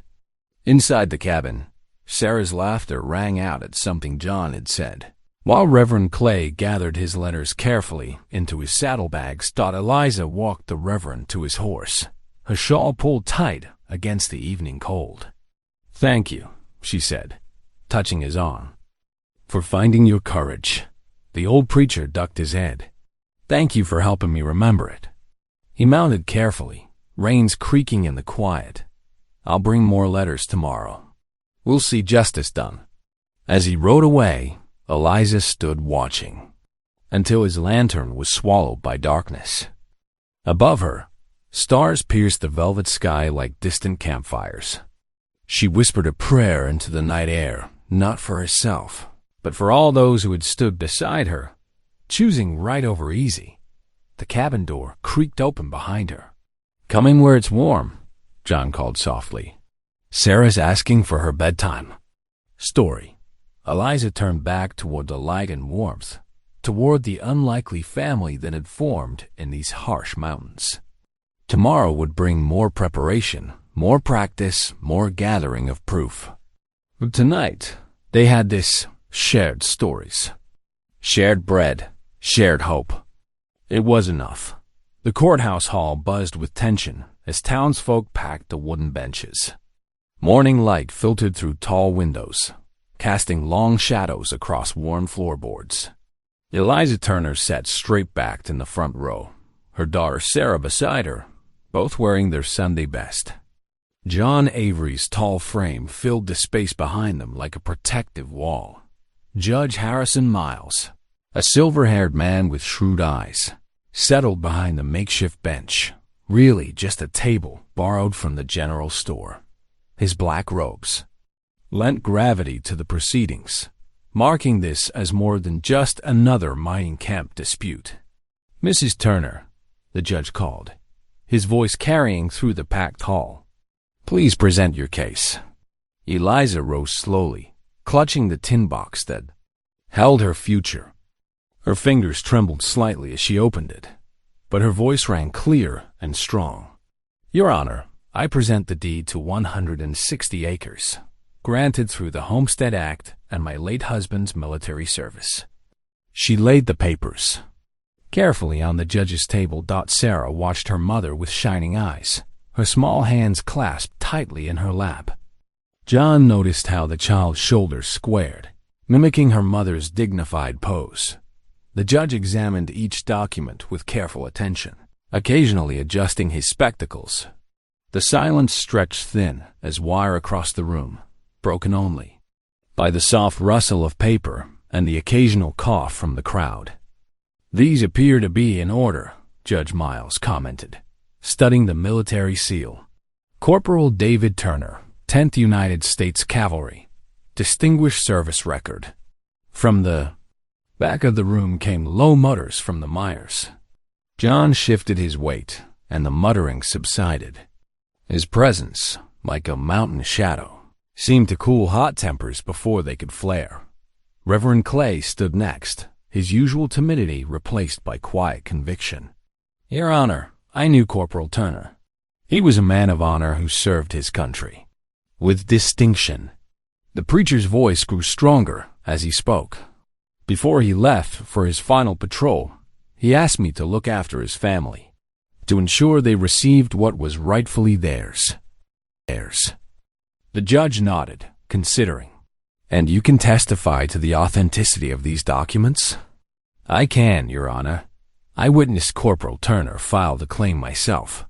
S1: Inside the cabin, Sarah's laughter rang out at something John had said. While Reverend Clay gathered his letters carefully into his saddlebags, Eliza walked the Reverend to his horse, her shawl pulled tight against the evening cold. "Thank you," she said, touching his arm, "for finding your courage." The old preacher ducked his head. "Thank you for helping me remember it." He mounted carefully, reins creaking in the quiet. "I'll bring more letters tomorrow. We'll see justice done." As he rode away, Eliza stood watching until his lantern was swallowed by darkness. Above her, stars pierced the velvet sky like distant campfires. She whispered a prayer into the night air, not for herself, but for all those who had stood beside her, choosing right over easy. The cabin door creaked open behind her. "Come in where it's warm," John called softly. "Sarah's asking for her bedtime story." Eliza turned back toward the light and warmth, toward the unlikely family that had formed in these harsh mountains. Tomorrow would bring more preparation, more practice, more gathering of proof. But tonight, they had this shared stories, shared bread, shared hope. It was enough. The courthouse hall buzzed with tension as townsfolk packed the wooden benches. Morning light filtered through tall windows, casting long shadows across worn floorboards. Eliza Turner sat straight-backed in the front row, her daughter Sarah beside her, both wearing their Sunday best. John Avery's tall frame filled the space behind them like a protective wall. Judge Harrison Miles, a silver-haired man with shrewd eyes, settled behind the makeshift bench, really just a table borrowed from the general store. His black robes lent gravity to the proceedings, marking this as more than just another mining camp dispute. "Mrs. Turner," the judge called, his voice carrying through the packed hall, "please present your case." Eliza rose slowly, clutching the tin box that held her future. Her fingers trembled slightly as she opened it, but her voice rang clear and strong. "Your Honor, I present the deed to 160 acres, granted through the Homestead Act and my late husband's military service." She laid the papers carefully on the judge's table. Sarah watched her mother with shining eyes, her small hands clasped tightly in her lap. John noticed how the child's shoulders squared, mimicking her mother's dignified pose. The judge examined each document with careful attention, occasionally adjusting his spectacles. The silence stretched thin as wire across the room, broken only by the soft rustle of paper and the occasional cough from the crowd. "These appear to be in order," Judge Miles commented, studying the military seal. "Corporal David Turner, 10th United States Cavalry, Distinguished Service Record." From the back of the room came low mutters from the miners. John shifted his weight, and the muttering subsided. His presence, like a mountain shadow, seemed to cool hot tempers before they could flare. Reverend Clay stood next, his usual timidity replaced by quiet conviction. "Your Honor, I knew Corporal Turner. He was a man of honor who served his country with distinction." The preacher's voice grew stronger as he spoke. "Before he left for his final patrol, he asked me to look after his family, to ensure they received what was rightfully theirs." The judge nodded, considering. "And you can testify to the authenticity of these documents?" "I can, Your Honor. I witnessed Corporal Turner file the claim myself."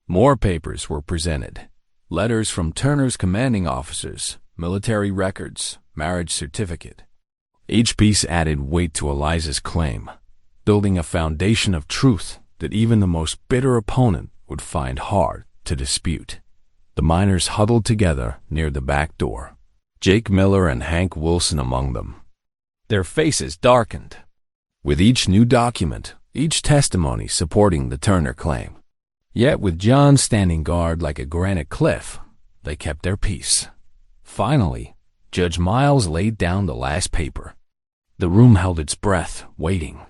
S1: More papers were presented. Letters from Turner's commanding officers, military records, marriage certificate. Each piece added weight to Eliza's claim, building a foundation of truth that even the most bitter opponent would find hard to dispute. The miners huddled together near the back door, Jake Miller and Hank Wilson among them. Their faces darkened with each new document, each testimony supporting the Turner claim. Yet with John standing guard like a granite cliff, they kept their peace. Finally, Judge Miles laid down the last paper. The room held its breath, waiting.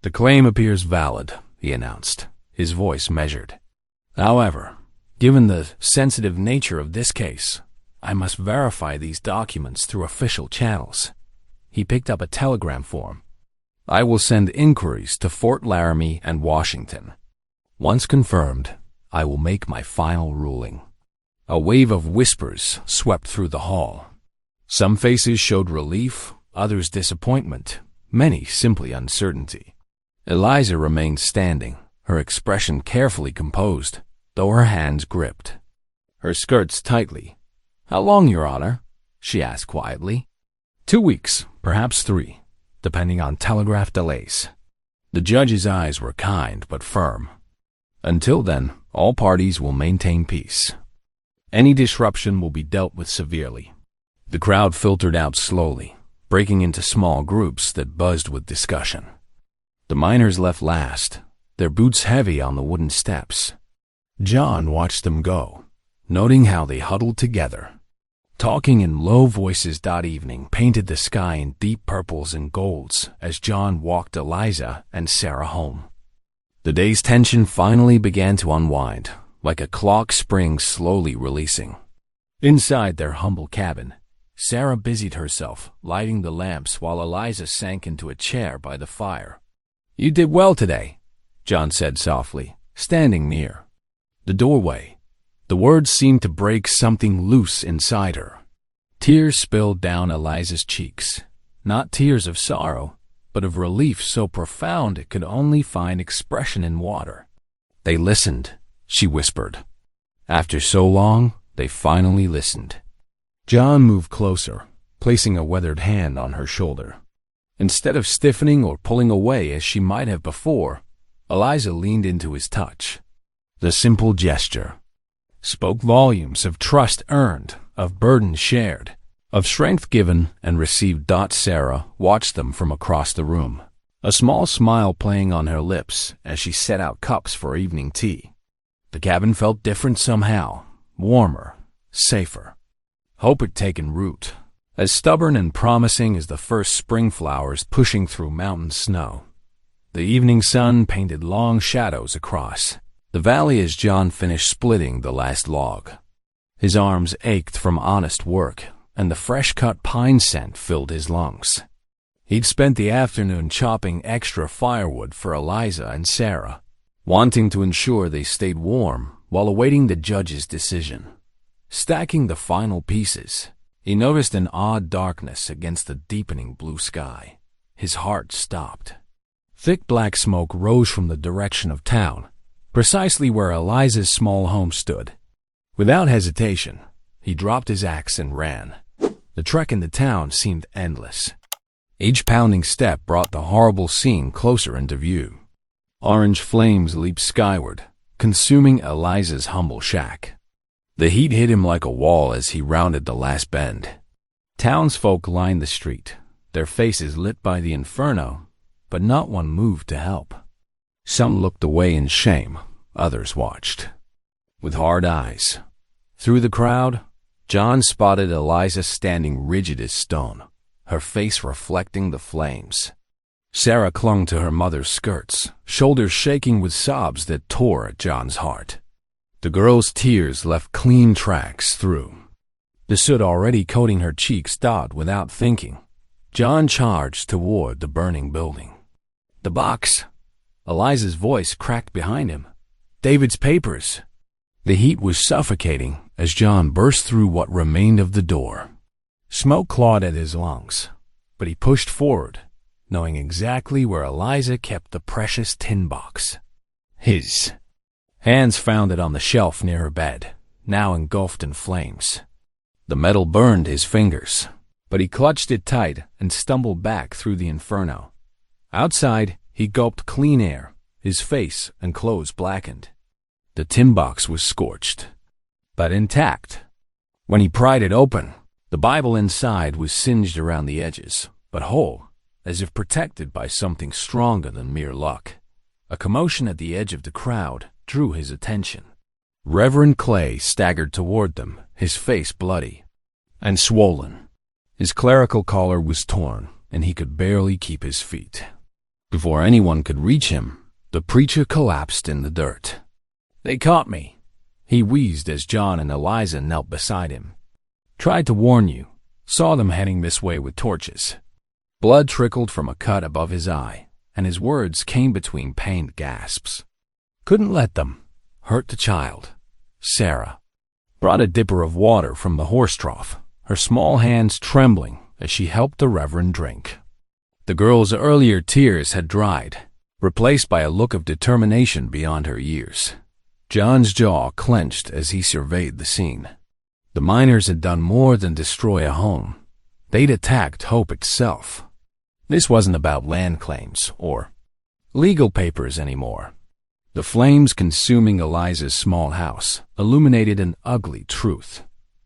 S1: "The claim appears valid," he announced, his voice measured. "However, given the sensitive nature of this case, I must verify these documents through official channels." He picked up a telegram form. "I will send inquiries to Fort Laramie and Washington. Once confirmed, I will make my final ruling." A wave of whispers swept through the hall. Some faces showed relief, others disappointment, many simply uncertainty. Eliza remained standing, her expression carefully composed, though her hands gripped her skirts tightly. "How long, Your Honor?" she asked quietly. 2 weeks, perhaps 3, depending on telegraph delays. The judge's eyes were kind but firm. "Until then, all parties will maintain peace. Any disruption will be dealt with severely." The crowd filtered out slowly, breaking into small groups that buzzed with discussion. The miners left last, their boots heavy on the wooden steps. John watched them go, noting how they huddled together, talking in low voices. Evening painted the sky in deep purples and golds as John walked Eliza and Sarah home. The day's tension finally began to unwind, like a clock spring slowly releasing. Inside their humble cabin, Sarah busied herself lighting the lamps while Eliza sank into a chair by the fire. "You did well today," John said softly, standing near the doorway. The words seemed to break something loose inside her. Tears spilled down Eliza's cheeks, not tears of sorrow, but of relief so profound it could only find expression in water. "They listened," she whispered. "After so long, they finally listened." John moved closer, placing a weathered hand on her shoulder. Instead of stiffening or pulling away as she might have before, Eliza leaned into his touch. The simple gesture spoke volumes of trust earned, of burden shared, of strength given and received. Sarah watched them from across the room, a small smile playing on her lips as she set out cups for evening tea. The cabin felt different somehow, warmer, safer. Hope had taken root, as stubborn and promising as the first spring flowers pushing through mountain snow. The evening sun painted long shadows across the valley as John finished splitting the last log. His arms ached from honest work, and the fresh-cut pine scent filled his lungs. He'd spent the afternoon chopping extra firewood for Eliza and Sarah, wanting to ensure they stayed warm while awaiting the judge's decision. Stacking the final pieces, he noticed an odd darkness against the deepening blue sky. His heart stopped. Thick black smoke rose from the direction of town, precisely where Eliza's small home stood. Without hesitation, he dropped his axe and ran. The trek into town seemed endless. Each pounding step brought the horrible scene closer into view. Orange flames leaped skyward, consuming Eliza's humble shack. The heat hit him like a wall as he rounded the last bend. Townsfolk lined the street, their faces lit by the inferno, but not one moved to help. Some looked away in shame, others watched with hard eyes. Through the crowd, John spotted Eliza standing rigid as stone, her face reflecting the flames. Sarah clung to her mother's skirts, shoulders shaking with sobs that tore at John's heart. The girl's tears left clean tracks through the soot already coating her cheeks. Without thinking, John charged toward the burning building. "The box!" Eliza's voice cracked behind him. "David's papers!" The heat was suffocating as John burst through what remained of the door. Smoke clawed at his lungs, but he pushed forward, knowing exactly where Eliza kept the precious tin box. His hands found it on the shelf near her bed, now engulfed in flames. The metal burned his fingers, but he clutched it tight and stumbled back through the inferno. Outside, he gulped clean air, his face and clothes blackened. The tin box was scorched, but intact. When he pried it open, the Bible inside was singed around the edges, but whole, as if protected by something stronger than mere luck. A commotion at the edge of the crowd drew his attention. Reverend Clay staggered toward them, his face bloody and swollen. His clerical collar was torn, and he could barely keep his feet. Before anyone could reach him, the preacher collapsed in the dirt. "They caught me," he wheezed as John and Eliza knelt beside him. "Tried to warn you. Saw them heading this way with torches." Blood trickled from a cut above his eye, and his words came between pained gasps. "Couldn't let them. Hurt the child." Sarah brought a dipper of water from the horse trough, her small hands trembling as she helped the Reverend drink. The girl's earlier tears had dried, replaced by a look of determination beyond her years. John's jaw clenched as he surveyed the scene. The miners had done more than destroy a home. They'd attacked hope itself. This wasn't about land claims or legal papers anymore. The flames consuming Eliza's small house illuminated an ugly truth.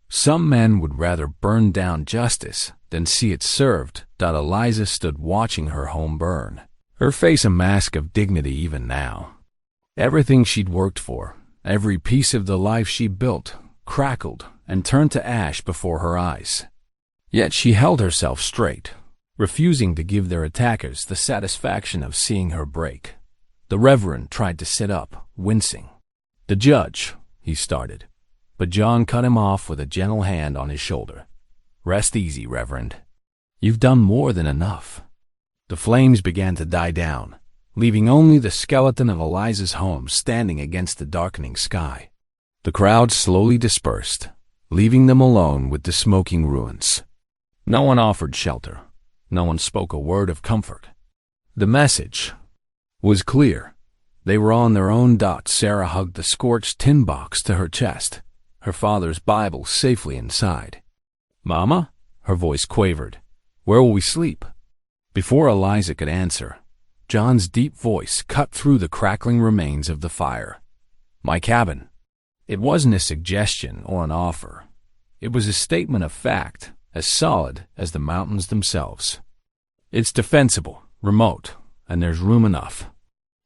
S1: Some men would rather burn down justice than see it served. Eliza stood watching her home burn, her face a mask of dignity even now. Everything she'd worked for, every piece of the life she built, crackled and turned to ash before her eyes. Yet she held herself straight, refusing to give their attackers the satisfaction of seeing her break. The Reverend tried to sit up, wincing. "The judge," he started, but John cut him off with a gentle hand on his shoulder. "Rest easy, Reverend. You've done more than enough." The flames began to die down, leaving only the skeleton of Eliza's home standing against the darkening sky. The crowd slowly dispersed, leaving them alone with the smoking ruins. No one offered shelter. No one spoke a word of comfort. The message was clear. They were on their own. Sarah hugged the scorched tin box to her chest, her father's Bible safely inside. "Mama?" Her voice quavered. "Where will we sleep?" Before Eliza could answer, John's deep voice cut through the crackling remains of the fire. "My cabin." It wasn't a suggestion or an offer. It was a statement of fact, as solid as the mountains themselves. "It's defensible, remote, and there's room enough."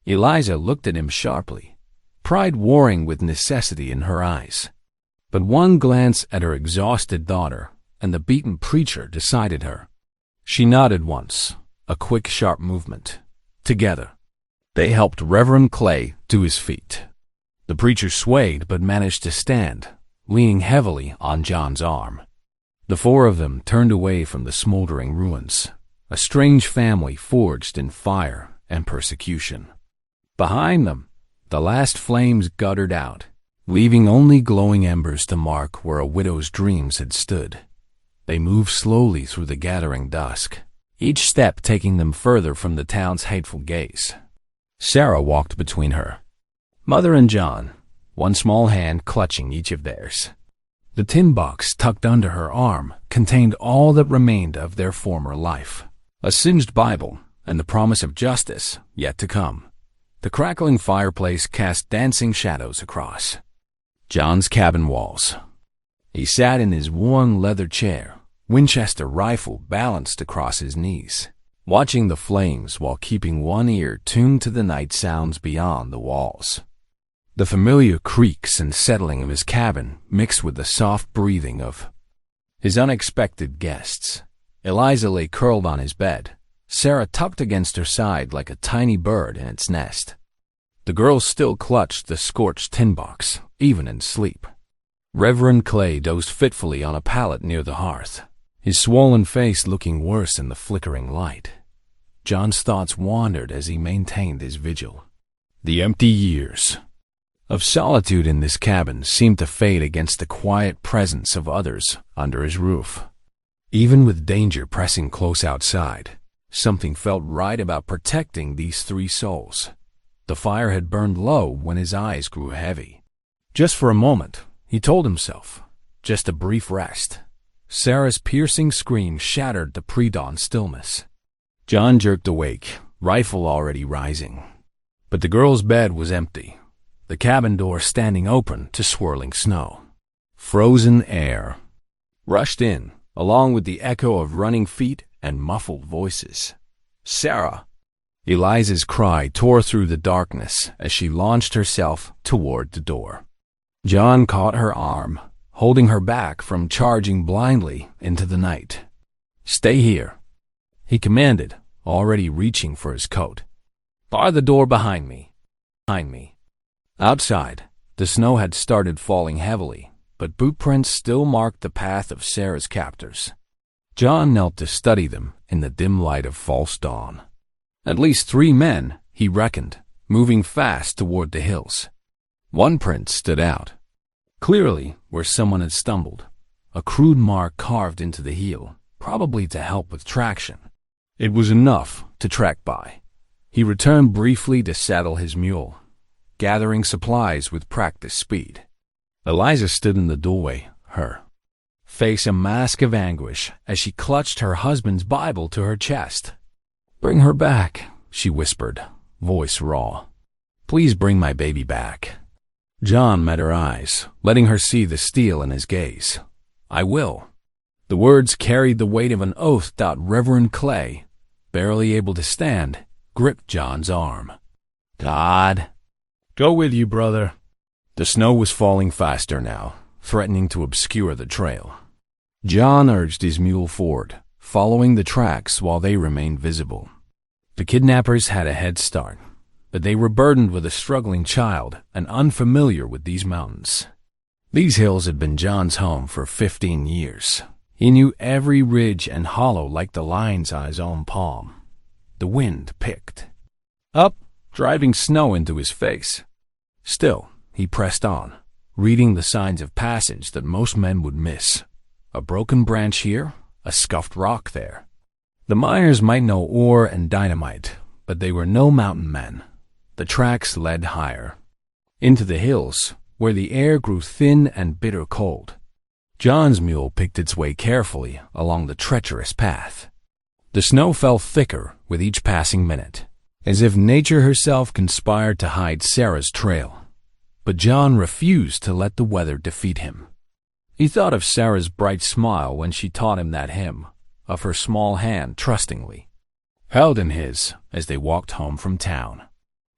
S1: Eliza looked at him sharply, pride warring with necessity in her eyes. But one glance at her exhausted daughter and the beaten preacher decided her. She nodded once, a quick, sharp movement. Together, they helped Reverend Clay to his feet. The preacher swayed but managed to stand, leaning heavily on John's arm. The four of them turned away from the smoldering ruins, a strange family forged in fire and persecution. Behind them, the last flames guttered out, leaving only glowing embers to mark where a widow's dreams had stood. They moved slowly through the gathering dusk, each step taking them further from the town's hateful gaze. Sarah walked between her mother and John, one small hand clutching each of theirs. The tin box tucked under her arm contained all that remained of their former life, a singed Bible and the promise of justice yet to come. The crackling fireplace cast dancing shadows across John's cabin walls. He sat in his worn leather chair, Winchester rifle balanced across his knees, watching the flames while keeping one ear tuned to the night sounds beyond the walls. The familiar creaks and settling of his cabin mixed with the soft breathing of his unexpected guests. Eliza lay curled on his bed, Sarah tucked against her side like a tiny bird in its nest. The girl still clutched the scorched tin box, even in sleep. Reverend Clay dozed fitfully on a pallet near the hearth, his swollen face looking worse in the flickering light. John's thoughts wandered as he maintained his vigil. The empty years of solitude in this cabin seemed to fade against the quiet presence of others under his roof. Even with danger pressing close outside, something felt right about protecting these three souls. The fire had burned low when his eyes grew heavy. Just for a moment, he told himself, just a brief rest. Sarah's piercing scream shattered the pre-dawn stillness. John jerked awake, rifle already rising. But the girl's bed was empty, the cabin door standing open to swirling snow. Frozen air rushed in, along with the echo of running feet and muffled voices. "Sarah!" Eliza's cry tore through the darkness as she launched herself toward the door. John caught her arm, holding her back from charging blindly into the night. "Stay here," he commanded, already reaching for his coat. Bar the door behind me. Behind me. Outside, the snow had started falling heavily, but boot prints still marked the path of Sarah's captors. John knelt to study them in the dim light of false dawn. At least 3 men, he reckoned, moving fast toward the hills. One print stood out, clearly where someone had stumbled, a crude mark carved into the heel, probably to help with traction. It was enough to track by. He returned briefly to saddle his mule, gathering supplies with practiced speed. Eliza stood in the doorway, her face a mask of anguish as she clutched her husband's Bible to her chest. "Bring her back," she whispered, voice raw. "Please bring my baby back." John met her eyes, letting her see the steel in his gaze. "I will." The words carried the weight of an oath. Reverend Clay, barely able to stand, gripped John's arm. "God, go with you, brother." The snow was falling faster now, threatening to obscure the trail. John urged his mule forward, following the tracks while they remained visible. The kidnappers had a head start, but they were burdened with a struggling child and unfamiliar with these mountains. These hills had been John's home for 15 years. He knew every ridge and hollow like the lines on his own palm. The wind picked up, driving snow into his face. Still, he pressed on, reading the signs of passage that most men would miss. A broken branch here, a scuffed rock there. The miners might know ore and dynamite, but they were no mountain men. The tracks led higher, into the hills, where the air grew thin and bitter cold. John's mule picked its way carefully along the treacherous path. The snow fell thicker with each passing minute, as if nature herself conspired to hide Sarah's trail. But John refused to let the weather defeat him. He thought of Sarah's bright smile when she taught him that hymn, of her small hand trustingly held in his as they walked home from town.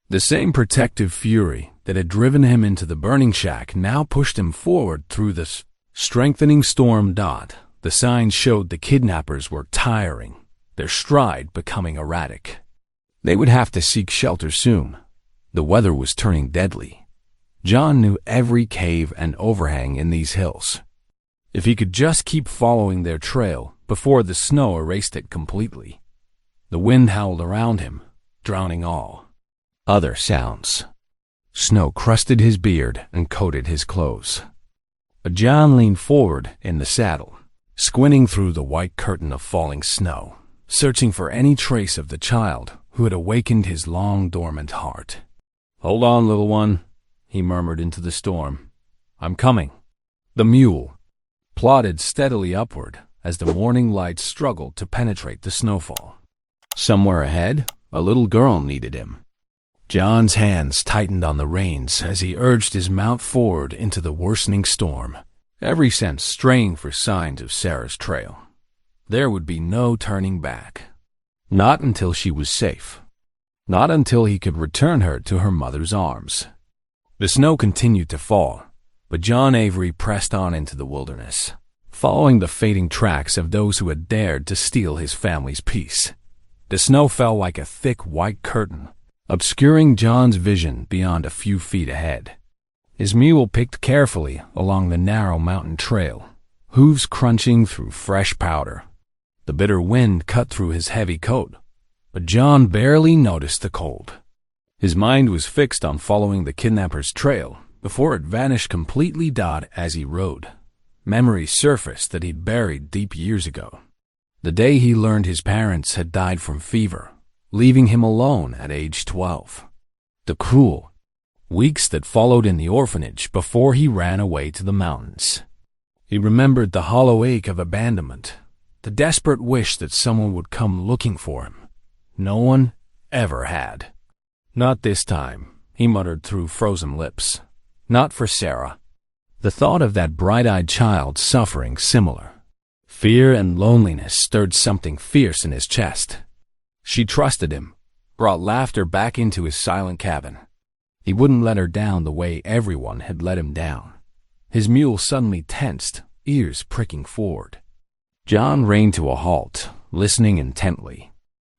S1: The same protective fury that had driven him into the burning shack now pushed him forward through the strengthening storm. The signs showed the kidnappers were tiring, their stride becoming erratic. They would have to seek shelter soon. The weather was turning deadly. John knew every cave and overhang in these hills. If he could just keep following their trail before the snow erased it completely. The wind howled around him, drowning all other sounds. Snow crusted his beard and coated his clothes. But John leaned forward in the saddle, squinting through the white curtain of falling snow, searching for any trace of the child who had awakened his long-dormant heart. "Hold on, little one," he murmured into the storm. "I'm coming." The mule plodded steadily upward as the morning light struggled to penetrate the snowfall. Somewhere ahead, a little girl needed him. John's hands tightened on the reins as he urged his mount forward into the worsening storm, every sense straining for signs of Sarah's trail. There would be no turning back. Not until she was safe. Not until he could return her to her mother's arms. The snow continued to fall, but John Avery pressed on into the wilderness, following the fading tracks of those who had dared to steal his family's peace. The snow fell like a thick white curtain, obscuring John's vision beyond a few feet ahead. His mule picked carefully along the narrow mountain trail, hooves crunching through fresh powder. The bitter wind cut through his heavy coat, but John barely noticed the cold. His mind was fixed on following the kidnapper's trail before it vanished completely. As he rode, memories surfaced that he'd buried deep years ago. The day he learned his parents had died from fever, leaving him alone at age 12. The cruel weeks that followed in the orphanage before he ran away to the mountains. He remembered the hollow ache of abandonment, the desperate wish that someone would come looking for him. No one ever had. "Not this time," he muttered through frozen lips. "Not for Sarah." The thought of that bright-eyed child suffering similar. Fear and loneliness stirred something fierce in his chest. She trusted him, brought laughter back into his silent cabin. He wouldn't let her down the way everyone had let him down. His mule suddenly tensed, ears pricking forward. John reined to a halt, listening intently.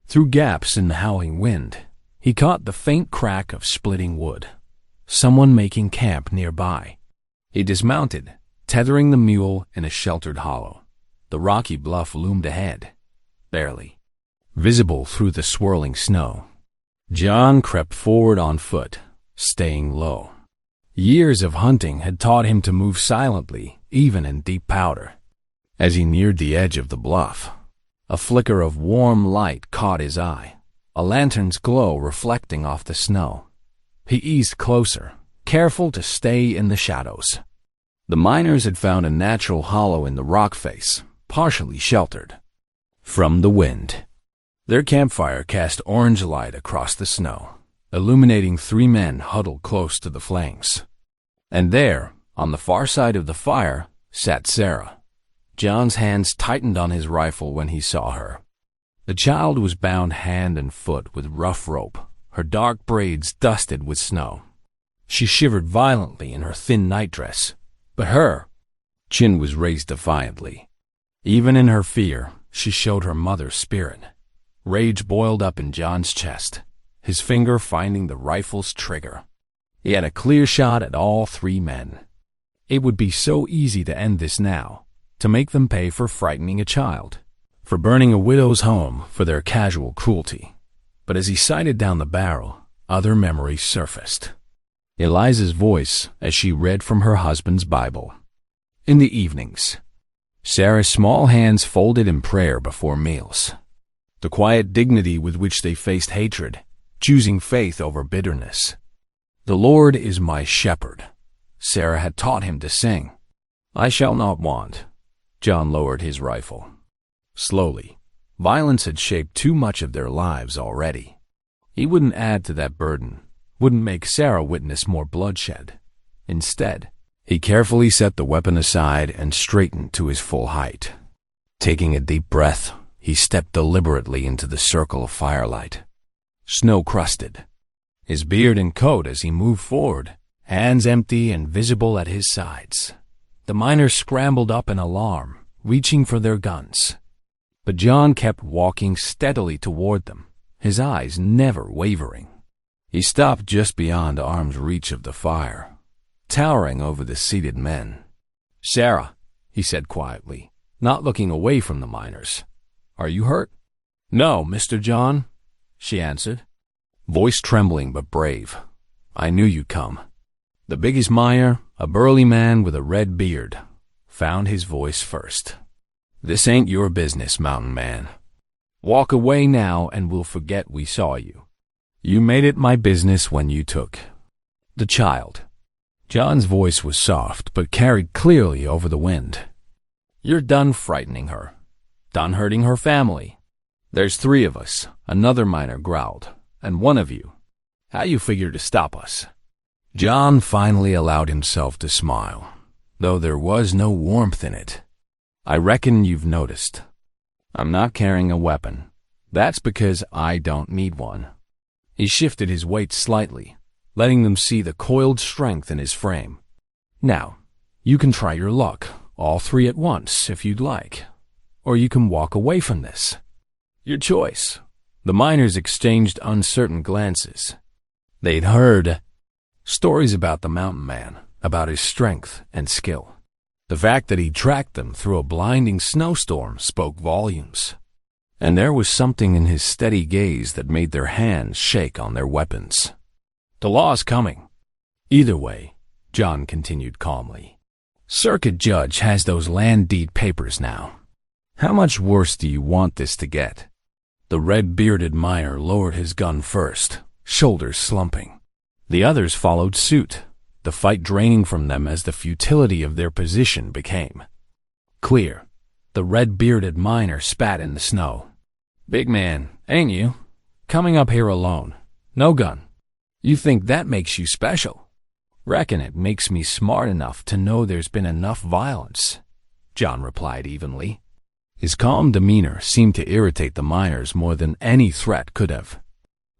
S1: Through gaps in the howling wind, He caught the faint crack of splitting wood. Someone making camp nearby. He dismounted, tethering the mule in a sheltered hollow. The rocky bluff loomed ahead, barely visible through the swirling snow. John crept forward on foot, staying low. Years of hunting had taught him to move silently, even in deep powder. As he neared the edge of the bluff, a flicker of warm light caught his eye, a lantern's glow reflecting off the snow. He eased closer, careful to stay in the shadows. The miners had found a natural hollow in the rock face, partially sheltered from the wind. Their campfire cast orange light across the snow, illuminating 3 men huddled close to the flames. And there, on the far side of the fire, sat Sarah. John's hands tightened on his rifle when he saw her. The child was bound hand and foot with rough rope, her dark braids dusted with snow. She shivered violently in her thin nightdress, but her chin was raised defiantly. Even in her fear, she showed her mother's spirit. Rage boiled up in John's chest, his finger finding the rifle's trigger. He had a clear shot at all 3 men. It would be so easy to end this now, to make them pay for frightening a child, for burning a widow's home for their casual cruelty. But as he sighted down the barrel, other memories surfaced. Eliza's voice as she read from her husband's Bible. In the evenings, Sarah's small hands folded in prayer before meals. The quiet dignity with which they faced hatred, choosing faith over bitterness. The Lord is my shepherd, Sarah had taught him to sing. I shall not want. John lowered his rifle. Slowly, violence had shaped too much of their lives already. He wouldn't add to that burden, wouldn't make Sarah witness more bloodshed. Instead, he carefully set the weapon aside and straightened to his full height. Taking a deep breath, he stepped deliberately into the circle of firelight. Snow-crusted, his beard and coat as he moved forward, hands empty and visible at his sides. The miners scrambled up in alarm, reaching for their guns. But John kept walking steadily toward them, his eyes never wavering. He stopped just beyond arm's reach of the fire, towering over the seated men. "Sarah," he said quietly, not looking away from the miners. "Are you hurt?" "No, Mr. John," she answered, voice trembling but brave. "I knew you'd come." The biggest miner, a burly man with a red beard, found his voice first. "This ain't your business, mountain man. Walk away now and we'll forget we saw you. You made it my business when you took the child." John's voice was soft but carried clearly over the wind. "You're done frightening her. Done hurting her family. There's 3 of us," another miner growled, "and 1 of you. How you figure to stop us?" John finally allowed himself to smile, though there was no warmth in it. "I reckon you've noticed. I'm not carrying a weapon. That's because I don't need one." He shifted his weight slightly, letting them see the coiled strength in his frame. "Now, you can try your luck, all 3 at once, if you'd like. Or you can walk away from this. Your choice." The miners exchanged uncertain glances. They'd heard stories about the mountain man, about his strength and skill. The fact that he tracked them through a blinding snowstorm spoke volumes. And there was something in his steady gaze that made their hands shake on their weapons. "The law's coming. Either way," John continued calmly. "Circuit judge has those land deed papers now. How much worse do you want this to get?" The red-bearded miner lowered his gun first, shoulders slumping. The others followed suit, the fight draining from them as the futility of their position became clear. The red-bearded miner spat in the snow. "Big man, ain't you? Coming up here alone. No gun. You think that makes you special? Reckon it makes me smart enough to know there's been enough violence," John replied evenly. His calm demeanor seemed to irritate the miners more than any threat could have.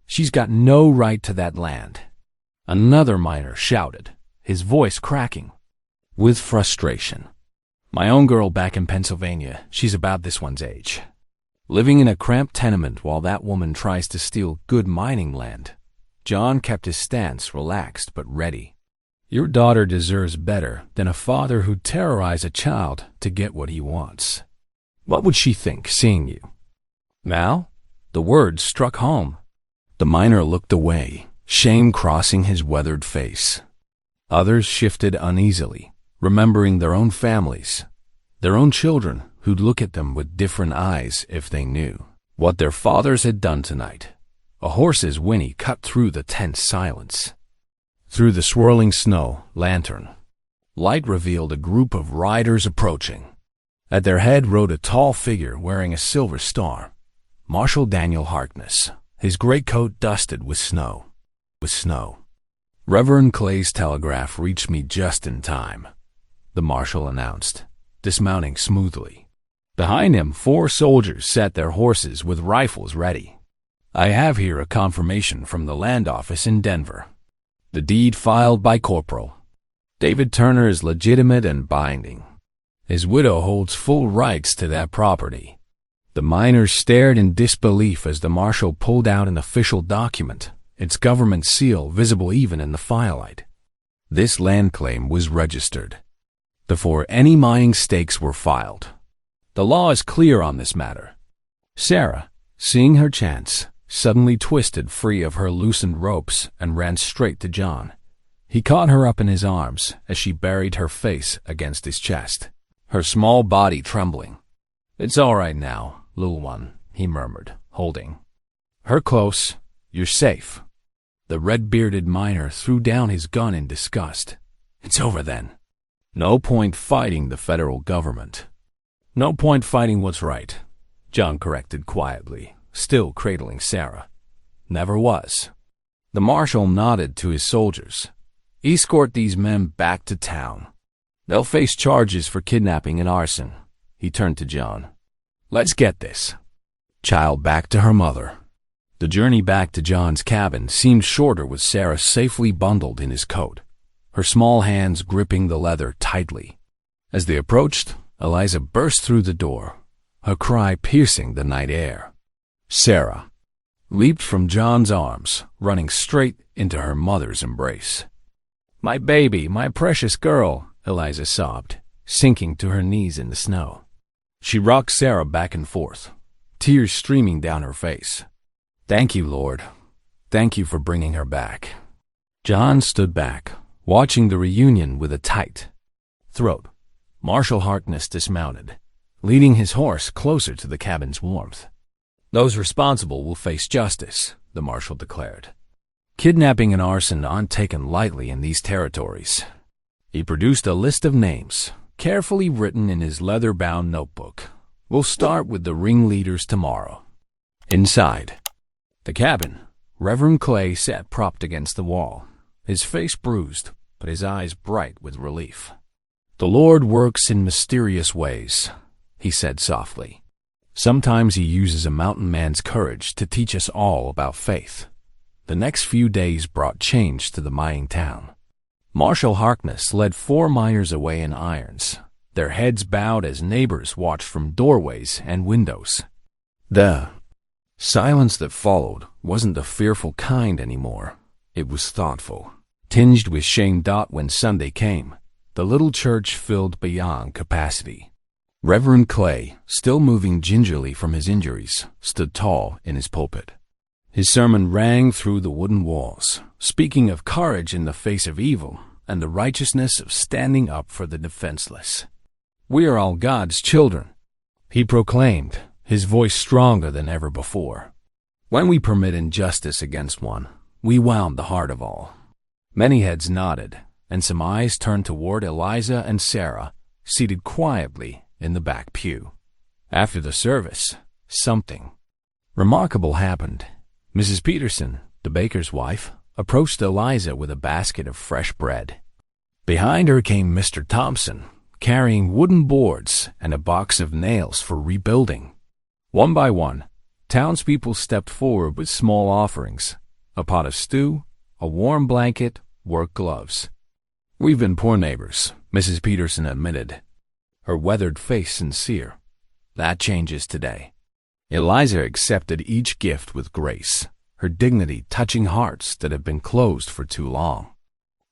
S1: "She's got no right to that land," another miner shouted, his voice cracking with frustration. "My own girl back in Pennsylvania, she's about this one's age." Living in a cramped tenement while that woman tries to steal good mining land, John kept his stance relaxed but ready. Your daughter deserves better than a father who'd terrorize a child to get what he wants. What would she think seeing you? Now, the words struck home. The miner looked away, shame crossing his weathered face. Others shifted uneasily, remembering their own families, their own children who'd look at them with different eyes if they knew what their fathers had done tonight. A horse's whinny cut through the tense silence. Through the swirling snow, lantern light revealed a group of riders approaching. At their head rode a tall figure wearing a silver star, Marshal Daniel Harkness, his greatcoat dusted with snow. Reverend Clay's telegraph reached me just in time, the marshal announced, dismounting smoothly. Behind him, 4 soldiers sat their horses with rifles ready. I have here a confirmation from the land office in Denver. The deed filed by Corporal David Turner is legitimate and binding. His widow holds full rights to that property. The miners stared in disbelief as the marshal pulled out an official document, its government seal visible even in the firelight. This land claim was registered before any mining stakes were filed. The law is clear on this matter. Sarah, seeing her chance, suddenly twisted free of her loosened ropes and ran straight to John. He caught her up in his arms as she buried her face against his chest, her small body trembling. "It's all right now, little one," he murmured, holding her close. "You're safe." The red-bearded miner threw down his gun in disgust. "It's over then. No point fighting the federal government." "No point fighting what's right," John corrected quietly, still cradling Sarah. "Never was." The marshal nodded to his soldiers. "Escort these men back to town. They'll face charges for kidnapping and arson." He turned to John. "Let's get this child back to her mother." The journey back to John's cabin seemed shorter with Sarah safely bundled in his coat, her small hands gripping the leather tightly. As they approached, Eliza burst through the door, her cry piercing the night air. Sarah leaped from John's arms, running straight into her mother's embrace. "My baby, my precious girl," Eliza sobbed, sinking to her knees in the snow. She rocked Sarah back and forth, tears streaming down her face. "Thank you, Lord. Thank you for bringing her back." John stood back, watching the reunion with a tight throat. Marshal Harkness dismounted, leading his horse closer to the cabin's warmth. "Those responsible will face justice," the marshal declared. "Kidnapping and arson aren't taken lightly in these territories." He produced a list of names, carefully written in his leather-bound notebook. "We'll start with the ringleaders tomorrow." Inside the cabin, Reverend Clay sat propped against the wall, his face bruised, but his eyes bright with relief. "The Lord works in mysterious ways," he said softly. "Sometimes he uses a mountain man's courage to teach us all about faith." The next few days brought change to the mining town. Marshal Harkness led 4 miners away in irons, their heads bowed as neighbors watched from doorways and windows. The silence that followed wasn't the fearful kind anymore. It was thoughtful, tinged with shame. When Sunday came, the little church filled beyond capacity. Reverend Clay, still moving gingerly from his injuries, stood tall in his pulpit. His sermon rang through the wooden walls, speaking of courage in the face of evil and the righteousness of standing up for the defenseless. "We are all God's children," he proclaimed, his voice stronger than ever before. "When we permit injustice against one, we wound the heart of all." Many heads nodded, and some eyes turned toward Eliza and Sarah, seated quietly in the back pew. After the service, something remarkable happened. Mrs. Peterson, the baker's wife, approached Eliza with a basket of fresh bread. Behind her came Mr. Thompson, carrying wooden boards and a box of nails for rebuilding. One by one, townspeople stepped forward with small offerings, a pot of stew, a warm blanket, work gloves. "We've been poor neighbors," Mrs. Peterson admitted, her weathered face sincere. "That changes today." Eliza accepted each gift with grace, her dignity touching hearts that had been closed for too long.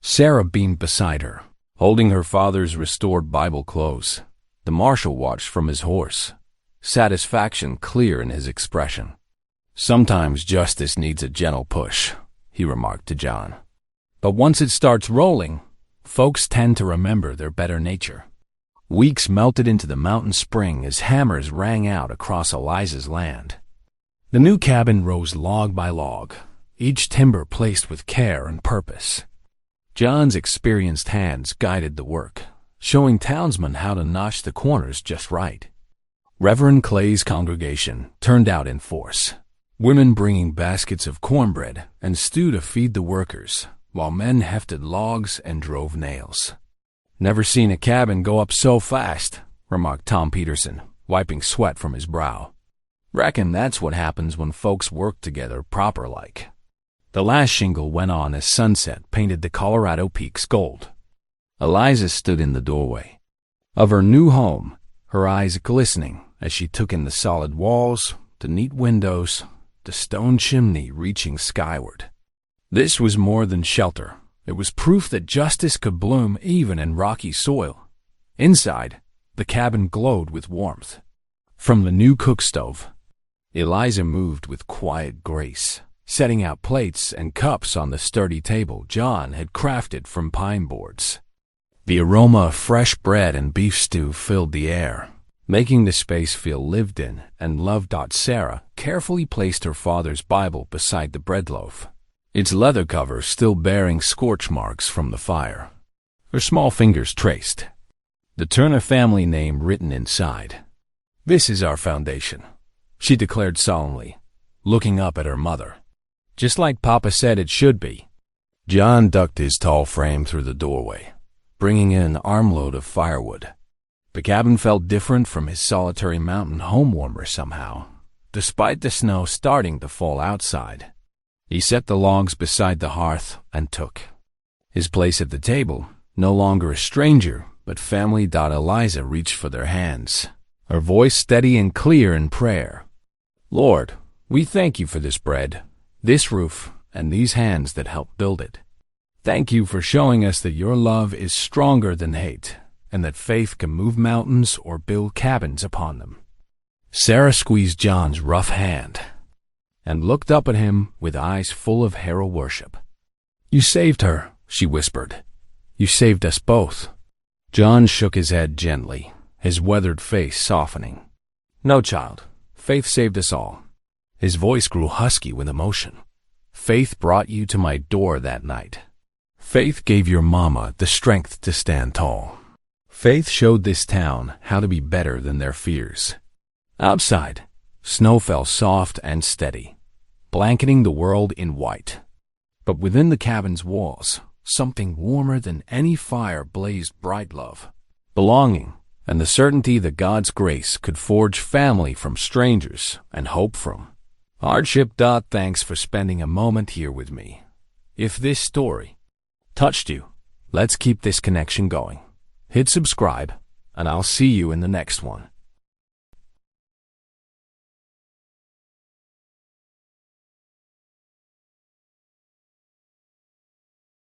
S1: Sarah beamed beside her, holding her father's restored Bible close. The marshal watched from his horse, satisfaction clear in his expression. "Sometimes justice needs a gentle push," he remarked to John. "But once it starts rolling, folks tend to remember their better nature." Weeks melted into the mountain spring as hammers rang out across Eliza's land. The new cabin rose log by log, each timber placed with care and purpose. John's experienced hands guided the work, showing townsmen how to notch the corners just right. Reverend Clay's congregation turned out in force, women bringing baskets of cornbread and stew to feed the workers, while men hefted logs and drove nails. "Never seen a cabin go up so fast," remarked Tom Peterson, wiping sweat from his brow. "Reckon that's what happens when folks work together proper-like." The last shingle went on as sunset painted the Colorado peaks gold. Eliza stood in the doorway of her new home, her eyes glistening as she took in the solid walls, the neat windows, the stone chimney reaching skyward. This was more than shelter. It was proof that justice could bloom even in rocky soil. Inside, the cabin glowed with warmth. From the new cook stove, Eliza moved with quiet grace, setting out plates and cups on the sturdy table John had crafted from pine boards. The aroma of fresh bread and beef stew filled the air, making the space feel lived in and loved. Sarah carefully placed her father's Bible beside the bread loaf, its leather cover still bearing scorch marks from the fire. Her small fingers traced the Turner family name written inside. "This is our foundation," she declared solemnly, looking up at her mother. "Just like Papa said it should be." John ducked his tall frame through the doorway, bringing in an armload of firewood. The cabin felt different from his solitary mountain home warmer somehow, despite the snow starting to fall outside. He set the logs beside the hearth and took his place at the table, no longer a stranger, but family. Eliza reached for their hands, her voice steady and clear in prayer. "Lord, we thank you for this bread, this roof, and these hands that helped build it. Thank you for showing us that your love is stronger than hate, and that faith can move mountains or build cabins upon them." Sarah squeezed John's rough hand and looked up at him with eyes full of hero worship. "You saved her," she whispered. "You saved us both." John shook his head gently, his weathered face softening. "No, child. Faith saved us all." His voice grew husky with emotion. "Faith brought you to my door that night. Faith gave your mama the strength to stand tall. Faith showed this town how to be better than their fears." Outside, snow fell soft and steady, blanketing the world in white. But within the cabin's walls, something warmer than any fire blazed bright. Love, belonging, and the certainty that God's grace could forge family from strangers and hope from hardship. Thanks for spending a moment here with me. If this story touched you, let's keep this connection going. Hit subscribe, and I'll see you in the next one.